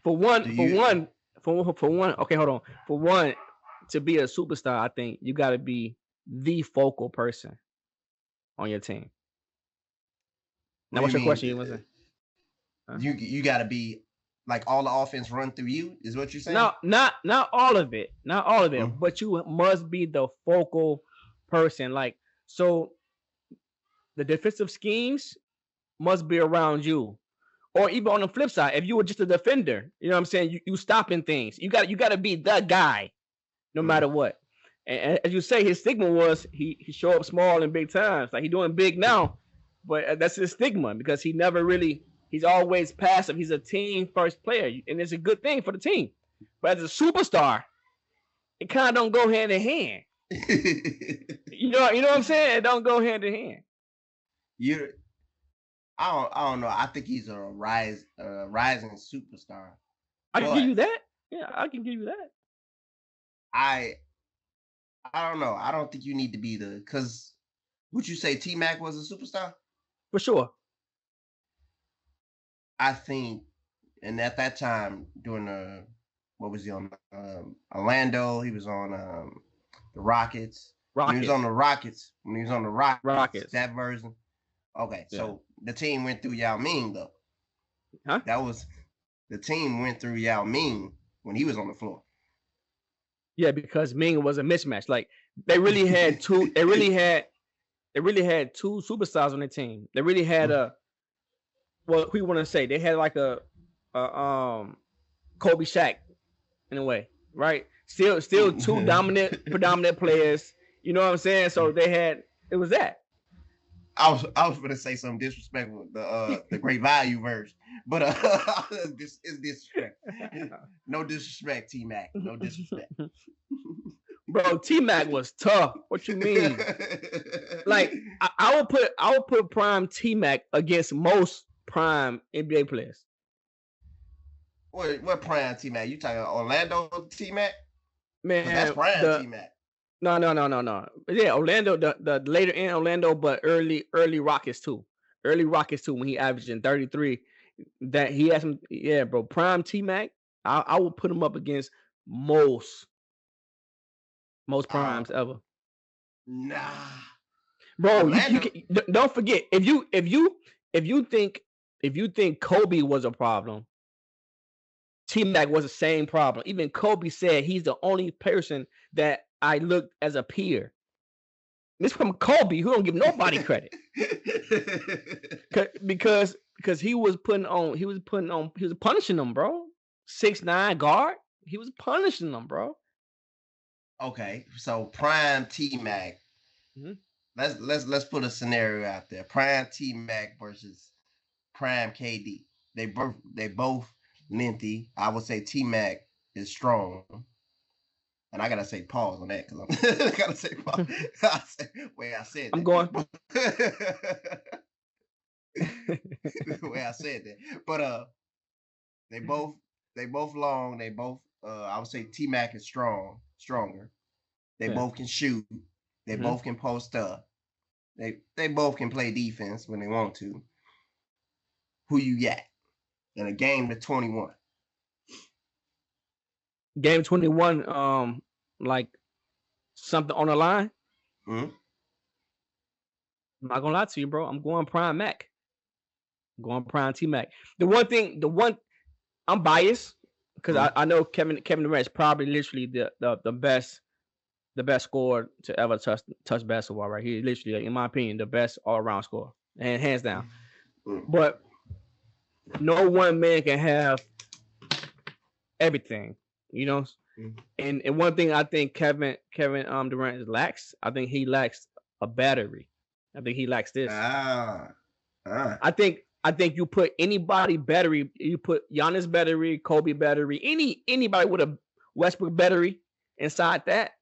For one, for one, okay, hold on. For one, to be a superstar, I think you got to be the focal person on your team. What Now, do you what's your mean? question? You want to say? Huh? You got to be like all the offense run through you. Is what you're saying? No, not all of it, not all of it, Mm. but you must be the focal person. Like, so, the defensive schemes must be around you. Or even on the flip side, if you were just a defender, you know what I'm saying? You stopping things. You got to be the guy, no Mm. matter what. And as you say, his stigma was he show up small in big times. Like, he doing big now, but that's his stigma because he never really. He's always passive. He's a team first player, and it's a good thing for the team. But as a superstar, it kind of don't go hand in hand. You know what I'm saying? It don't go hand in hand. you I don't know. I think he's a rising superstar. I can give But you that. Yeah, I can give you that I I don't know. I don't think you need to be the because would you say T Mac was a superstar? for sure. I think, and at that time during the what was he on? Orlando. He was on the Rockets. When he was on Rockets, the Rockets, Rockets. that version. Okay, Yeah. so the team went through Yao Ming though. Huh? That was the team went through Yao Ming when he was on the floor. Yeah, because Ming was a mismatch. Like, they really had two. They really had two superstars on the team. They really had a. What we want to say? They had like a Kobe Shaq in a way, right? Still two predominant players. You know what I'm saying? So they had it was that. I was gonna say something disrespectful, the great value verse, but this is disrespect. No disrespect, T Mac. No disrespect. Bro, T Mac was tough. What you mean? Like, I would put prime T Mac against most prime NBA players. What prime T Mac? You talking Orlando T Mac? Because that's Man, prime T Mac. no. Yeah, Orlando, the later in Orlando, but early Rockets too. Early Rockets too, when he averaging 33. That he has some, yeah, bro. Prime T Mac, I would put him up against most Uh, primes ever. nah. Bro, you Orlando. can, don't forget, if you think Kobe was a problem, T Mac was the same problem. Even Kobe said he's the only person that I looked as a peer. This from Kobe, who don't give nobody credit, because he was punishing them, bro. 6'9" guard, he was punishing them, bro. Okay, so prime T Mac. Mm-hmm. Let's put a scenario out there. Prime T Mac versus prime KD. They both lengthy. I would say T Mac is strong. And I gotta say pause on that because I gotta say pause. I said I'm that. going. The way I said that. But they both long. They both I would say T Mac is stronger. They Yeah. both can shoot. They both can post up. They both can play defense when they want to. Who you got in a game to 21? Game 21, like something on the line. Mm-hmm. I'm not gonna lie to you, bro. I'm going prime Mac. I'm going prime T Mac. The one I'm biased because I know Kevin Durant is probably literally the best scorer to ever touch basketball, right? He's literally, in my opinion, the best all around scorer, and hands down. But no one man can have everything, you know. And one thing I think Kevin Durant lacks, I think he lacks a battery. I think he lacks this. I think you put anybody battery, you put Giannis battery, Kobe battery, anybody with a Westbrook battery inside that.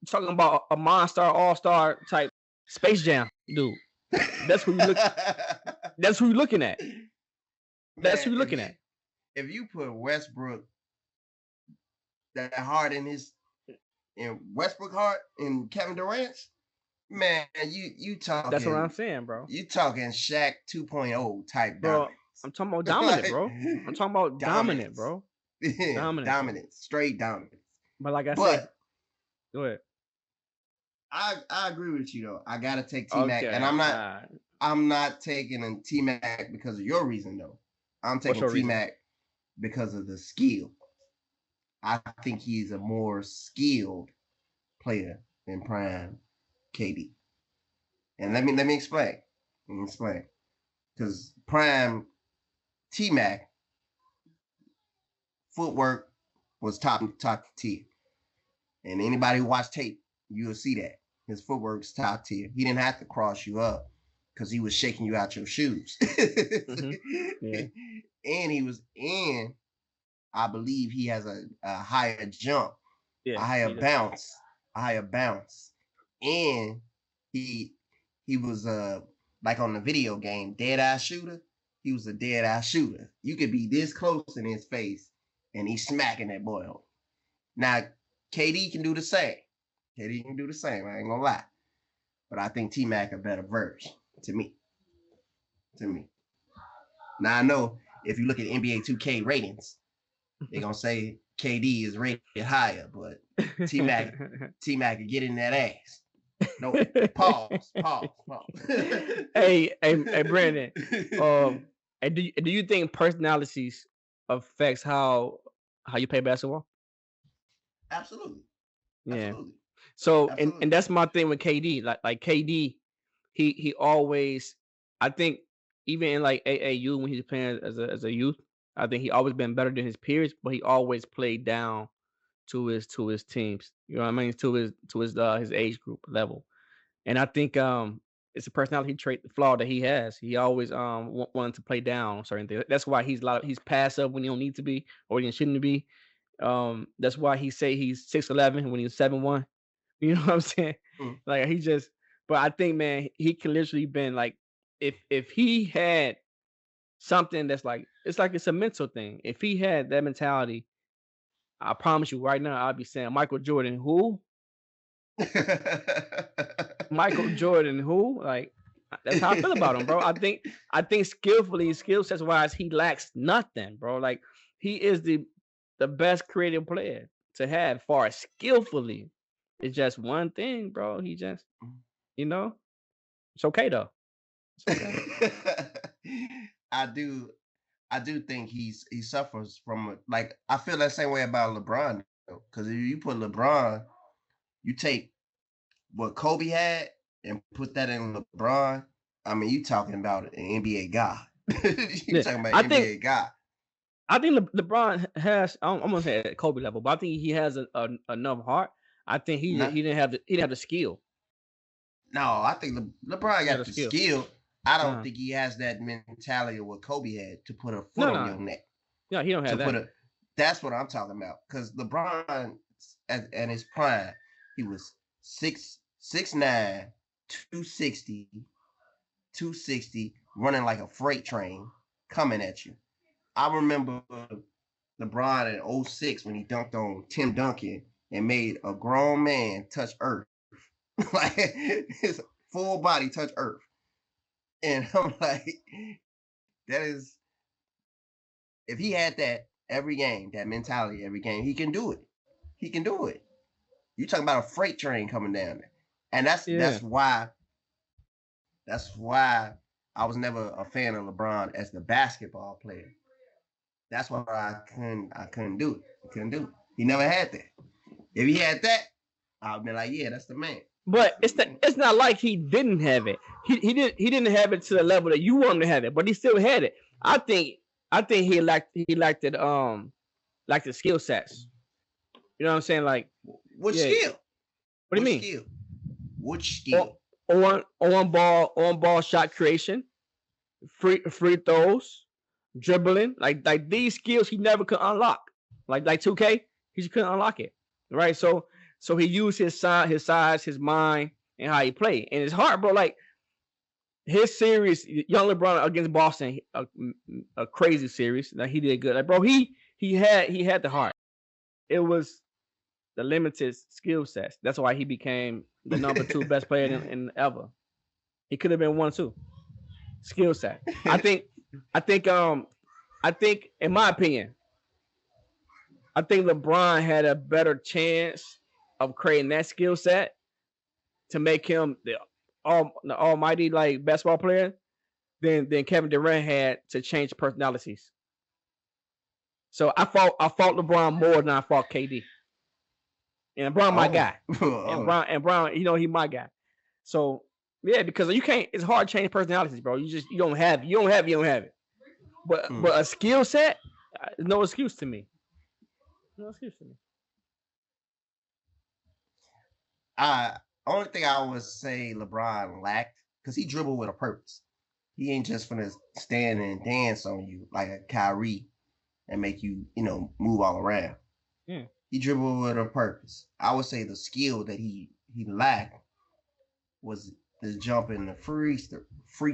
You're talking about a monster, all-star type Space Jam dude. That's who you look. That's who you're looking at. That's who you're looking at. If you put Westbrook that hard in Westbrook heart in Kevin Durant's, man, you talking. That's what I'm saying, bro. You talking Shaq 2.0 type, bro. dominance. I'm talking about dominant, bro. I'm talking about dominant, bro. Dominance, straight dominance. But like I said, But go ahead. I agree with you though. I gotta take T Mac, Okay. and I'm not taking T Mac because of your reason though. I'm What's taking your T reason? Mac because of the skill. I think he's a more skilled player than Prime KD. And let me explain. Let me explain. Because Prime T Mac footwork was top tier. And anybody who watch tape, you'll see that. His footwork's top tier. He didn't have to cross you up because he was shaking you out your shoes. Mm-hmm. Yeah. And he was in, I believe he has a higher jump, Yeah. a higher bounce. And he was like on the video game, dead eye shooter. He was a dead eye shooter. You could be this close in his face and he's smacking that boy on. Now, KD can do the same. KD can do the same. I ain't gonna lie. But I think T Mac a better version to me. Now I know if you look at NBA 2K ratings, they're gonna say KD is rated higher, but T Mac can get in that ass. No, pause. Hey, Brandon. And do you think personalities affects how you play basketball? Absolutely. Yeah. Absolutely. So Absolutely. and that's my thing with KD. Like KD, he always, I think even in like AAU when he's playing as a youth, I think he always been better than his peers, but he always played down to his teams. You know what I mean? To his age group level. And I think it's a personality trait, the flaw that he has. He always wanted to play down certain things. That's why he's passive when he don't need to be or when he shouldn't be. That's why he say he's 6'11" when he's 7'1". You know what I'm saying? Like he just, but I think, man, he could literally been like, if he had something that's like, it's a mental thing. If he had that mentality, I promise you right now, I'll be saying Michael Jordan, who? Michael Jordan, who? Like, that's how I feel about him, bro. I think skillfully, skill sets wise, he lacks nothing, bro. Like, he is the best creative player to have, far as skillfully. It's just one thing, bro. He just, you know, it's okay though. It's okay. I do think he suffers from like I feel that same way about LeBron because if you put LeBron, you take what Kobe had and put that in LeBron. I mean, you talking about an NBA god. You talking about NBA god. I think LeBron has. I'm gonna say at Kobe level, but I think he has enough heart. I think he didn't have the skill. No, I think LeBron got the skill. I don't think he has that mentality of what Kobe had to put a foot on your neck. No, he don't have that. That's what I'm talking about. Because LeBron, at his prime, he was 6'9", 260, running like a freight train, coming at you. I remember LeBron in 06 when he dunked on Tim Duncan and made a grown man touch earth. Like his full body touch earth. And I'm like, that is, if he had that every game, that mentality every game, he can do it. He can do it. You talking about a freight train coming down there. And that's why I was never a fan of LeBron as the basketball player. That's why I couldn't do it. I couldn't do it. He never had that. If he had that, I'd be like, yeah, that's the man. But it's not like he didn't have it. He didn't have it to the level that you want him to have it, but he still had it. I think he lacked it like the skill sets. You know what I'm saying? Like what skill? What do you mean? Skill? Which skill? On ball shot creation, free throws, dribbling, like these skills he never could unlock. Like 2K, he just couldn't unlock it. Right? So he used his size, his mind, and how he played. And it's hard, bro. Like his series, young LeBron against Boston, a crazy series. Like he did good. Like, bro, he had the heart. It was the limited skill sets. That's why he became the number 2 best player in ever. He could have been 1 2. Skill set. I think in my opinion, I think LeBron had a better chance of creating that skill set to make him the almighty like basketball player than Kevin Durant had to change personalities. So I fought LeBron more than I fought KD. And LeBron my Oh, guy. And oh. Brown, he my guy. So yeah, because you can't. It's hard to change personalities, bro. You don't have you don't have it. Hmm. But a skill set, no excuse to me. No excuse to me. I only thing I would say LeBron lacked because he dribbled with a purpose. He ain't just gonna stand and dance on you like a Kyrie and make you, move all around. Yeah. He dribbled with a purpose. I would say the skill that he lacked was the jump in the free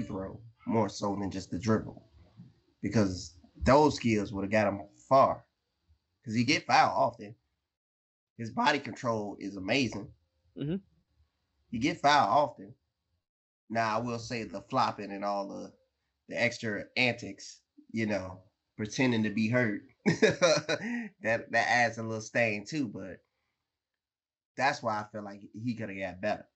throw more so than just the dribble because those skills would have got him far because he get fouled often. His body control is amazing. Mm-hmm. He get fouled often. Now I will say the flopping and all the extra antics, pretending to be hurt. that adds a little stain too, but that's why I feel like he could have got better.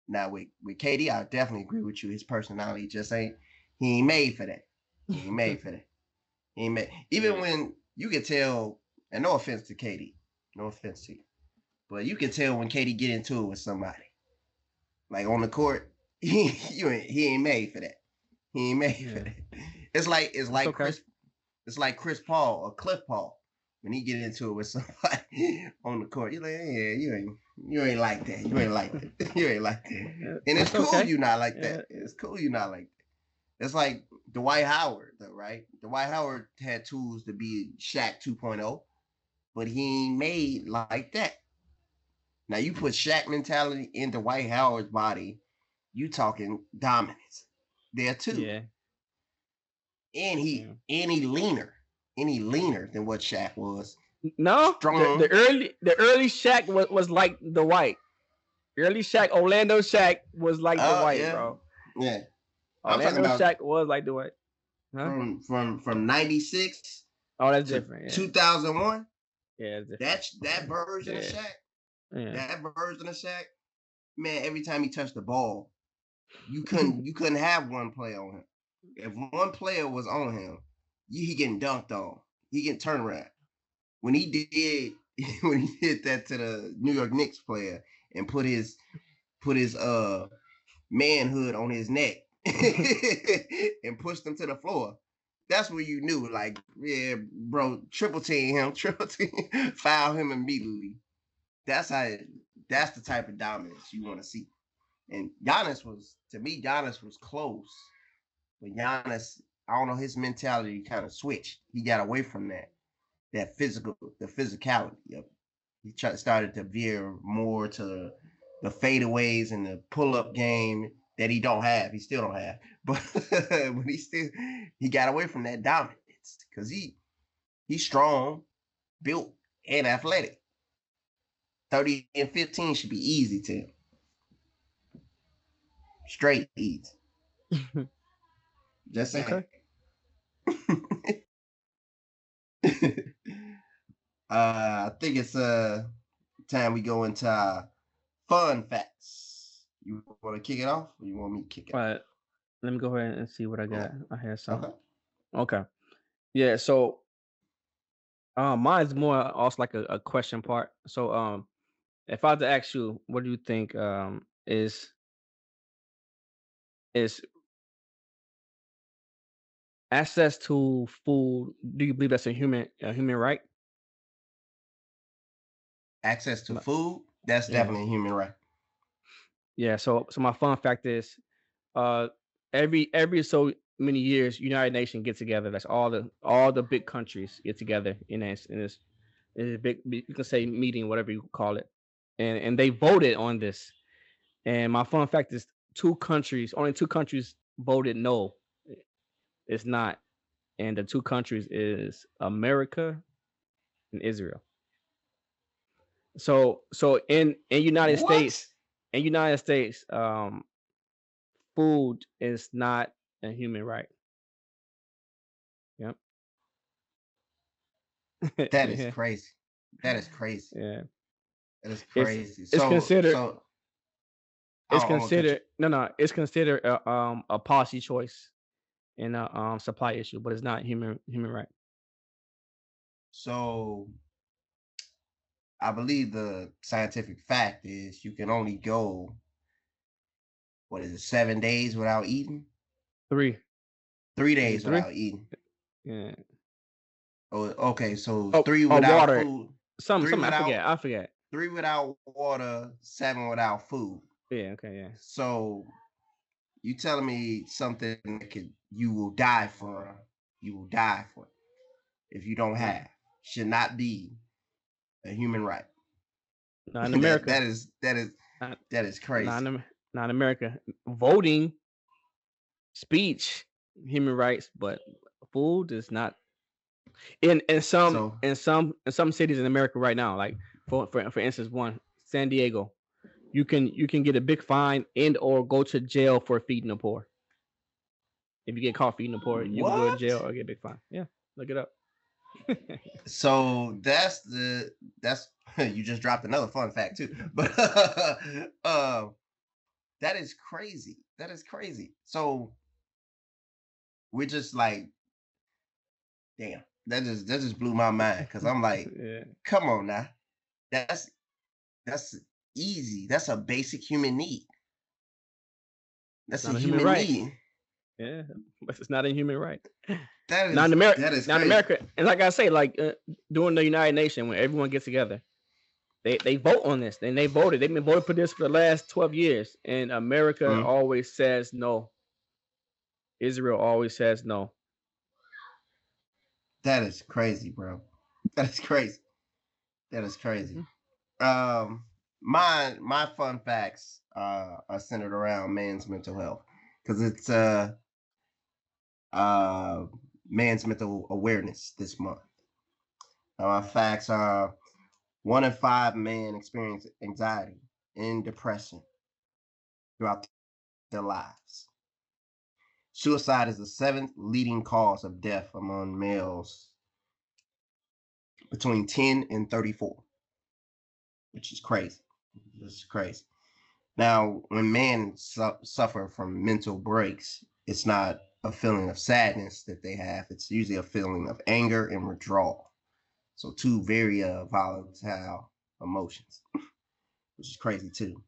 Now with KD, I definitely agree with you. His personality just ain't he ain't made for that. He ain't made for that. He ain't made even when you can tell, and no offense to KD, no offense to you, but you can tell when KD get into it with somebody. Like on the court, he ain't made for that. He ain't made for that. It's like okay. Chris Paul or Cliff Paul when he get into it with somebody on the court. You're like, yeah, you ain't like that. You ain't like that. You ain't like that. And it's That's cool okay. you not like that. It's cool you not like that. It's like Dwight Howard, though, right? Dwight Howard had tools to be Shaq 2.0, but he ain't made like that. Now you put Shaq mentality into Dwight Howard's body, you talking dominance there too. Yeah. And he leaner than what Shaq was. No, Strong. the early Shaq was like the white. Early Shaq, Orlando Shaq was like the white, Yeah. bro. Yeah. Orlando Shaq was like the white. Huh? From 96. Oh, that's different. Yeah. 2001. Yeah, that's that version of Shaq. Yeah. That version of Shaq. Man, every time he touched the ball, you couldn't have one player on him. If one player was on him, he getting dunked on. He getting turned around. When he did that to the New York Knicks player and put his manhood on his neck and pushed him to the floor, that's where you knew, like, yeah, bro, triple team, foul him immediately. That's the type of dominance you want to see. And Giannis was close. But Giannis, I don't know, his mentality kind of switched. He got away from the physicality of it. He started to veer more to the fadeaways and the pull-up game that he don't have. He still don't have. But when he got away from that dominance because he's strong, built, and athletic. 30 and 15 should be easy to him. Straight easy. Just saying. Okay. I think it's time we go into fun facts. You want to kick it off, or you want me to kick it? All right. Let me go ahead and see what I got. I had something. Okay. Yeah. So, mine's more also like a question part. So, if I had to ask you, what do you think is access to food? Do you believe that's a human right? Access to food, that's definitely a human right. Yeah. So my fun fact is, uh, every so many years, United Nations get together. That's all the big countries get together in this big, you can say meeting, whatever you call it, and they voted on this. And my fun fact is, only two countries voted no. It's not, and the two countries is America and Israel. So in United States, food is not a human right. Yep. That is Yeah, crazy. That is crazy. yeah. That is It's crazy. it's So considered so it's I'm gonna cut you. considered no, it's considered a policy choice and a supply issue, but it's not human right. So I believe the scientific fact is you can only go, what is it, 7 days without eating? 3. 3 days Is it 3? without eating. Yeah. Oh, okay, so Oh, three oh, without water. food, three Something I without forget. I forget. three without water, 7 without food. Yeah. Okay. Yeah. So you telling me something that you will die for, you will die for if you don't Yeah. have, should not be a human right. Not in that America. that is that is Not that is not crazy. not in America. Voting, speech, human rights, but food is not in some So in some in some cities in America right now. Like for instance, one San Diego, you can get a big fine and or go to jail for feeding the poor. If you get caught feeding the poor, you will go to jail what? or get a big fine. Yeah, look it up. So that's you just dropped another fun fact too. But that is crazy. That is crazy. So we're just like, damn, that just blew my mind because I'm like, Yeah, come on now, that's that's easy. That's a basic human need. it's That's a not a human human right. need. Yeah, but it's not a human right. That Not in is America. that is Not in crazy. America. And like I say, like during the United Nations, when everyone gets together, they vote on this. And they voted. They've been voting for this for the last 12 years, and America Mm, always says no. Israel always says no. that is crazy, bro. That is crazy. That is crazy. Mhm. Um, my fun facts are centered around man's mental health because it's uh man's mental awareness this month. My facts are: 1 in 5 men experience anxiety and depression throughout their lives. Suicide is the 7th leading cause of death among males between 10 and 34, which is crazy. This is crazy. Now, when men suffer from mental breaks, it's not a feeling of sadness that they have. It's usually a feeling of anger and withdrawal. So, two very volatile emotions, which is crazy too.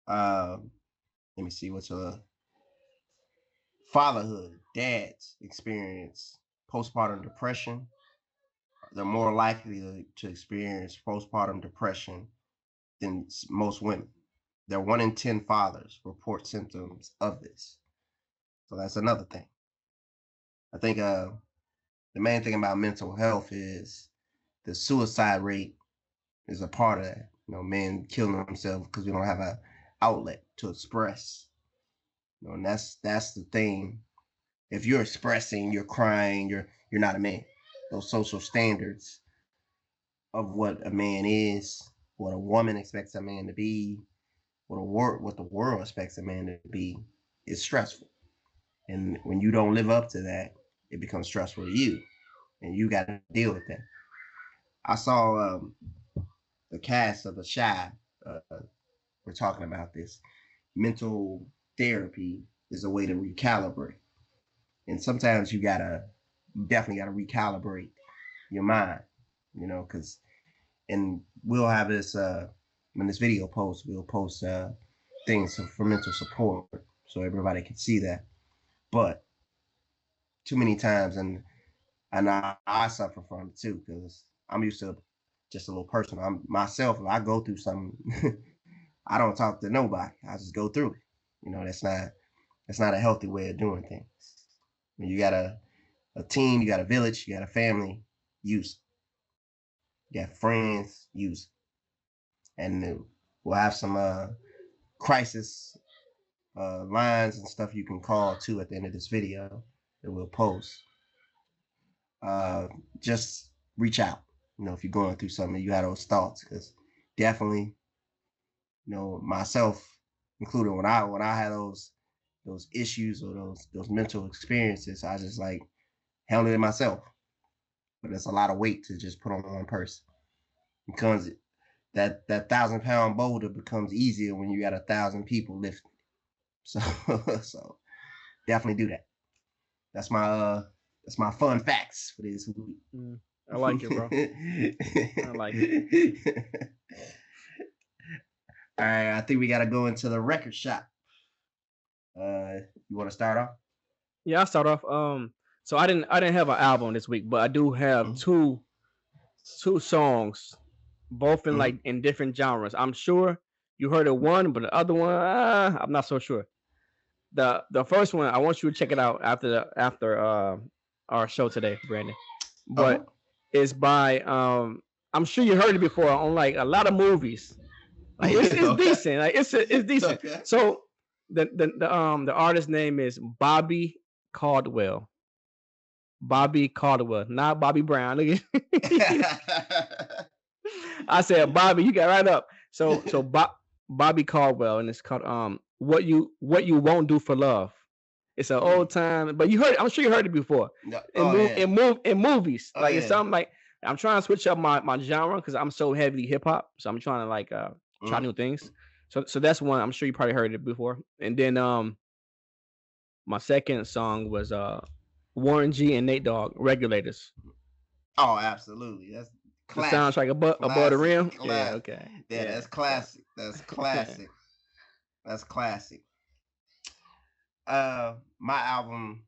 Uh, Let me see what's fatherhood. Dads experience postpartum depression. They're more likely to experience postpartum depression than most women. They're 1 in 10 fathers report symptoms of this. So that's another thing. I think the main thing about mental health is the suicide rate is a part of that. Men killing themselves because we don't have an outlet to express. And that's the thing. If you're expressing, you're crying, you're not a man. Those social standards of what a man is, what a woman expects a man to be, what the world expects a man to be, is stressful. And when you don't live up to that, it becomes stressful to you, and you got to deal with that. I saw the cast of The Shy. We're talking about this. Mental therapy is a way to recalibrate, and sometimes you definitely gotta recalibrate your mind, because and we'll have this when this video posts, we'll post things for mental support so everybody can see that. But too many times, and I suffer from it too because I'm used to just a little person. I'm myself. If I go through something, I don't talk to nobody. I just go through it. That's not a healthy way of doing things. When you got a team, you got a village, you got a family, use it. You got friends, use it. And we'll have some crisis lines and stuff you can call too at the end of this video that we'll post. uh, just reach out. If you're going through something, you have those thoughts, because definitely, myself included, when I had those issues or those mental experiences, I just like handle it myself. But it's a lot of weight to just put on one person. Because that 1,000-pound boulder becomes easier when you got 1,000 people lifting. So definitely do that. That's my fun facts for this week. I like it, bro. I like it. All right, I think we gotta go into the record shop. You want to start off? Yeah, I'll start off. So I didn't have an album this week, but I do have two songs, both in like in different genres. I'm sure you heard of one, but the other one, I'm not so sure. The first one, I want you to check it out after our show today, Brandon. But it's by I'm sure you heard it before on like a lot of movies. Like it's decent. Like it's decent. Okay. So the artist's name is Bobby Caldwell. Bobby Caldwell, not Bobby Brown. I said Bobby, you got right up. So Bobby Caldwell, and it's called what you won't do for love. It's an old time, but you heard. I'm sure you heard it before. In movies, like it's something like I'm trying to switch up my genre because I'm so heavily hip hop. So I'm trying to like try new things. So that's one. I'm sure you probably heard it before. And then my second song was Warren G and Nate Dogg, Regulators. Oh, absolutely. That's classic. The soundtrack above the rim. Yeah, okay. Yeah, that's classic. That's classic. That's classic. My album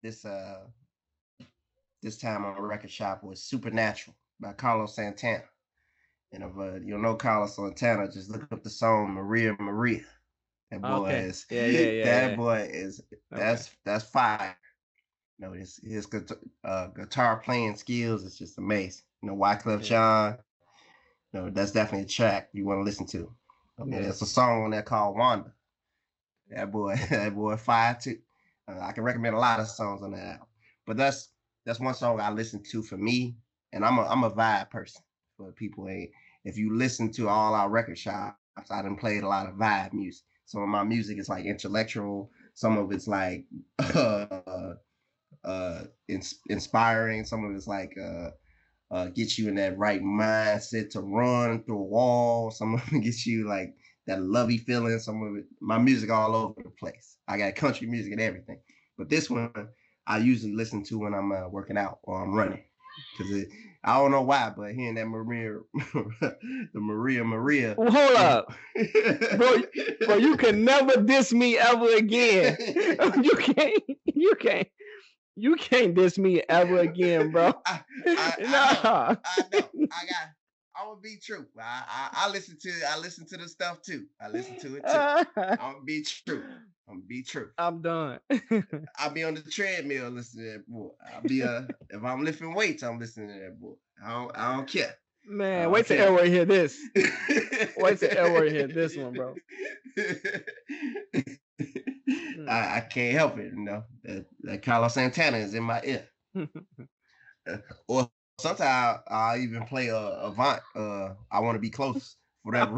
this time on the record shop was Supernatural by Carlos Santana. And if you don't know Carlos Santana, just look up the song Maria Maria. That boy is that boy is that's fire. You know, his guitar playing skills is just amazing. You know, Wyclef Jean. You know, that's definitely a track you want to listen to. Okay, there's a song on there called Wanda. That boy fire too. I can recommend a lot of songs on that album, but that's one song I listen to for me, and I'm a vibe person. For people, if you listen to all our record shops, I done played a lot of vibe music. Some of my music is like intellectual. Some of it's like inspiring. Some of it's like get you in that right mindset to run through a wall. Some of it gets you like that lovey feeling. Some of it, my music all over the place. I got country music and everything. But this one I usually listen to when I'm working out or I'm running. Because I don't know why, but hearing that the Maria. Well, hold up. bro, you can never diss me ever again. You can't diss me ever again, bro. I know. I'm gonna be true. I listen to the stuff too. I listen to it too. I'm gonna be true. I'm done. I'll be on the treadmill listening to that boy. I'll be if I'm lifting weights, I'm listening to that boy. I don't care. Man, wait till Edward hear this. Wait till Edward hear this one, bro. I can't help it, you know. That Carlos Santana is in my ear. Or sometimes I'll even play Avant. I want to be close for that.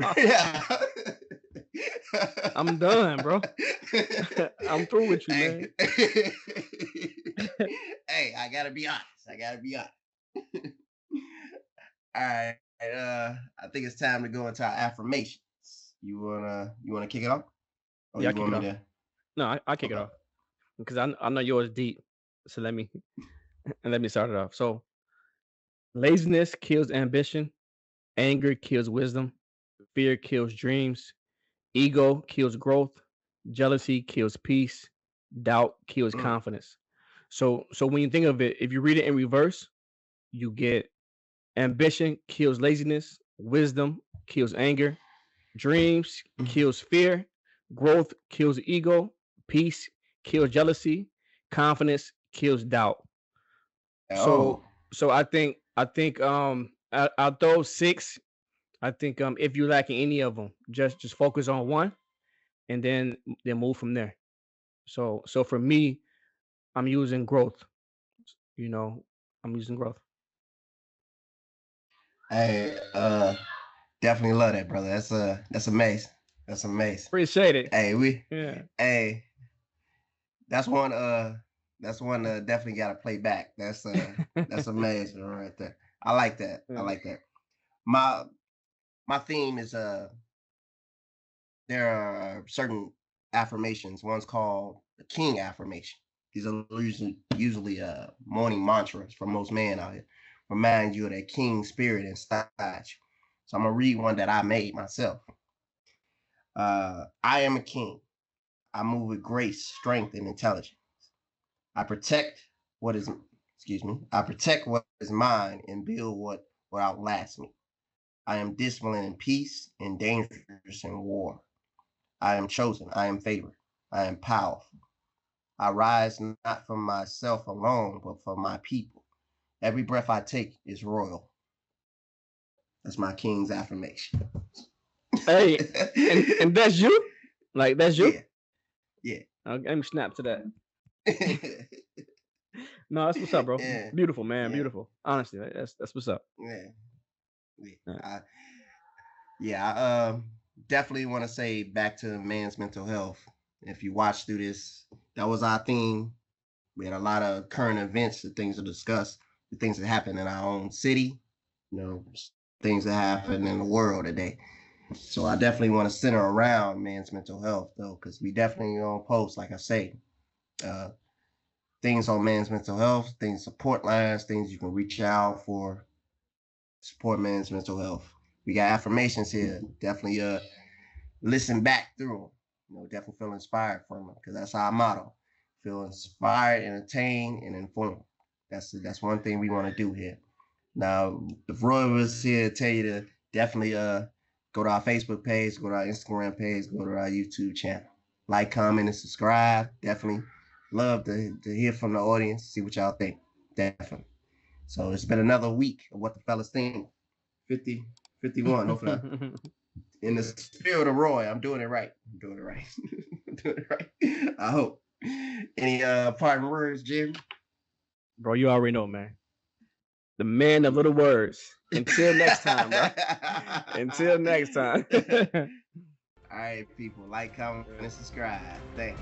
I'm done, bro. I'm through with you, man. Hey, I gotta be honest. All right. I think it's time to go into our affirmations. You wanna kick it off? Or yeah, I kick it off. No, I kick it off because I know yours deep. So let me start it off. So, laziness kills ambition, anger kills wisdom, fear kills dreams, ego kills growth, jealousy kills peace, doubt kills confidence. So when you think of it, if you read it in reverse, you get ambition kills laziness, wisdom kills anger, dreams kills fear, growth kills ego, peace kills jealousy, confidence kills doubt. So I think out of those 6, I think if you're lacking any of them, just focus on one, and then move from there. So for me, I'm using growth. You know, I'm using growth. Hey, definitely love that, brother. That's amazing. Appreciate it. Hey, that's one That's one that definitely got to play back. That's amazing right there. I like that. I like that. My my theme is there are certain affirmations. One's called the King affirmation. These are usually morning mantras for most men out here. Remind you of that king spirit inside you. So I'm gonna read one that I made myself. I am a king. I move with grace, strength, and intelligence. I protect what is I protect what is mine and build what outlasts me. I am disciplined in peace and dangerous in war. I am chosen. I am favored. I am powerful. I rise not from myself alone, but for my people. Every breath I take is royal. That's my king's affirmation. Hey, and that's you? Like that's you? Yeah. Yeah. Let me snap to that. No, that's what's up, bro. Yeah. Beautiful, man. Yeah. Beautiful. Honestly, that's what's up. Yeah. Yeah. Yeah. I definitely want to say back to man's mental health. If you watch through this, that was our theme. We had a lot of current events, the things to discuss, the things that happen in our own city, you know, things that happen in the world today. So I definitely want to center around man's mental health, though, because we definitely on post, like I say, uh, things on man's mental health, things support lines, things you can reach out for support man's mental health. We got affirmations here. Definitely listen back through them. You know, definitely feel inspired from them because that's our motto. Feel inspired, entertained, and informed. That's one thing we want to do here. Now, if Roy was here to tell you to definitely go to our Facebook page, go to our Instagram page, go to our YouTube channel. Like, comment, and subscribe. Definitely love to hear from the audience, see what y'all think. Definitely. So it's been another week of What the Fellas Think. 50, 51. Hopefully, in the spirit of Roy, I'm doing it right. I'm doing it right. I'm doing it right. I hope. Any parting words, Jim? Bro, you already know, man. The man of little words. Until next time, bro. Until next time. All right, people. Like, comment, and subscribe. Thanks.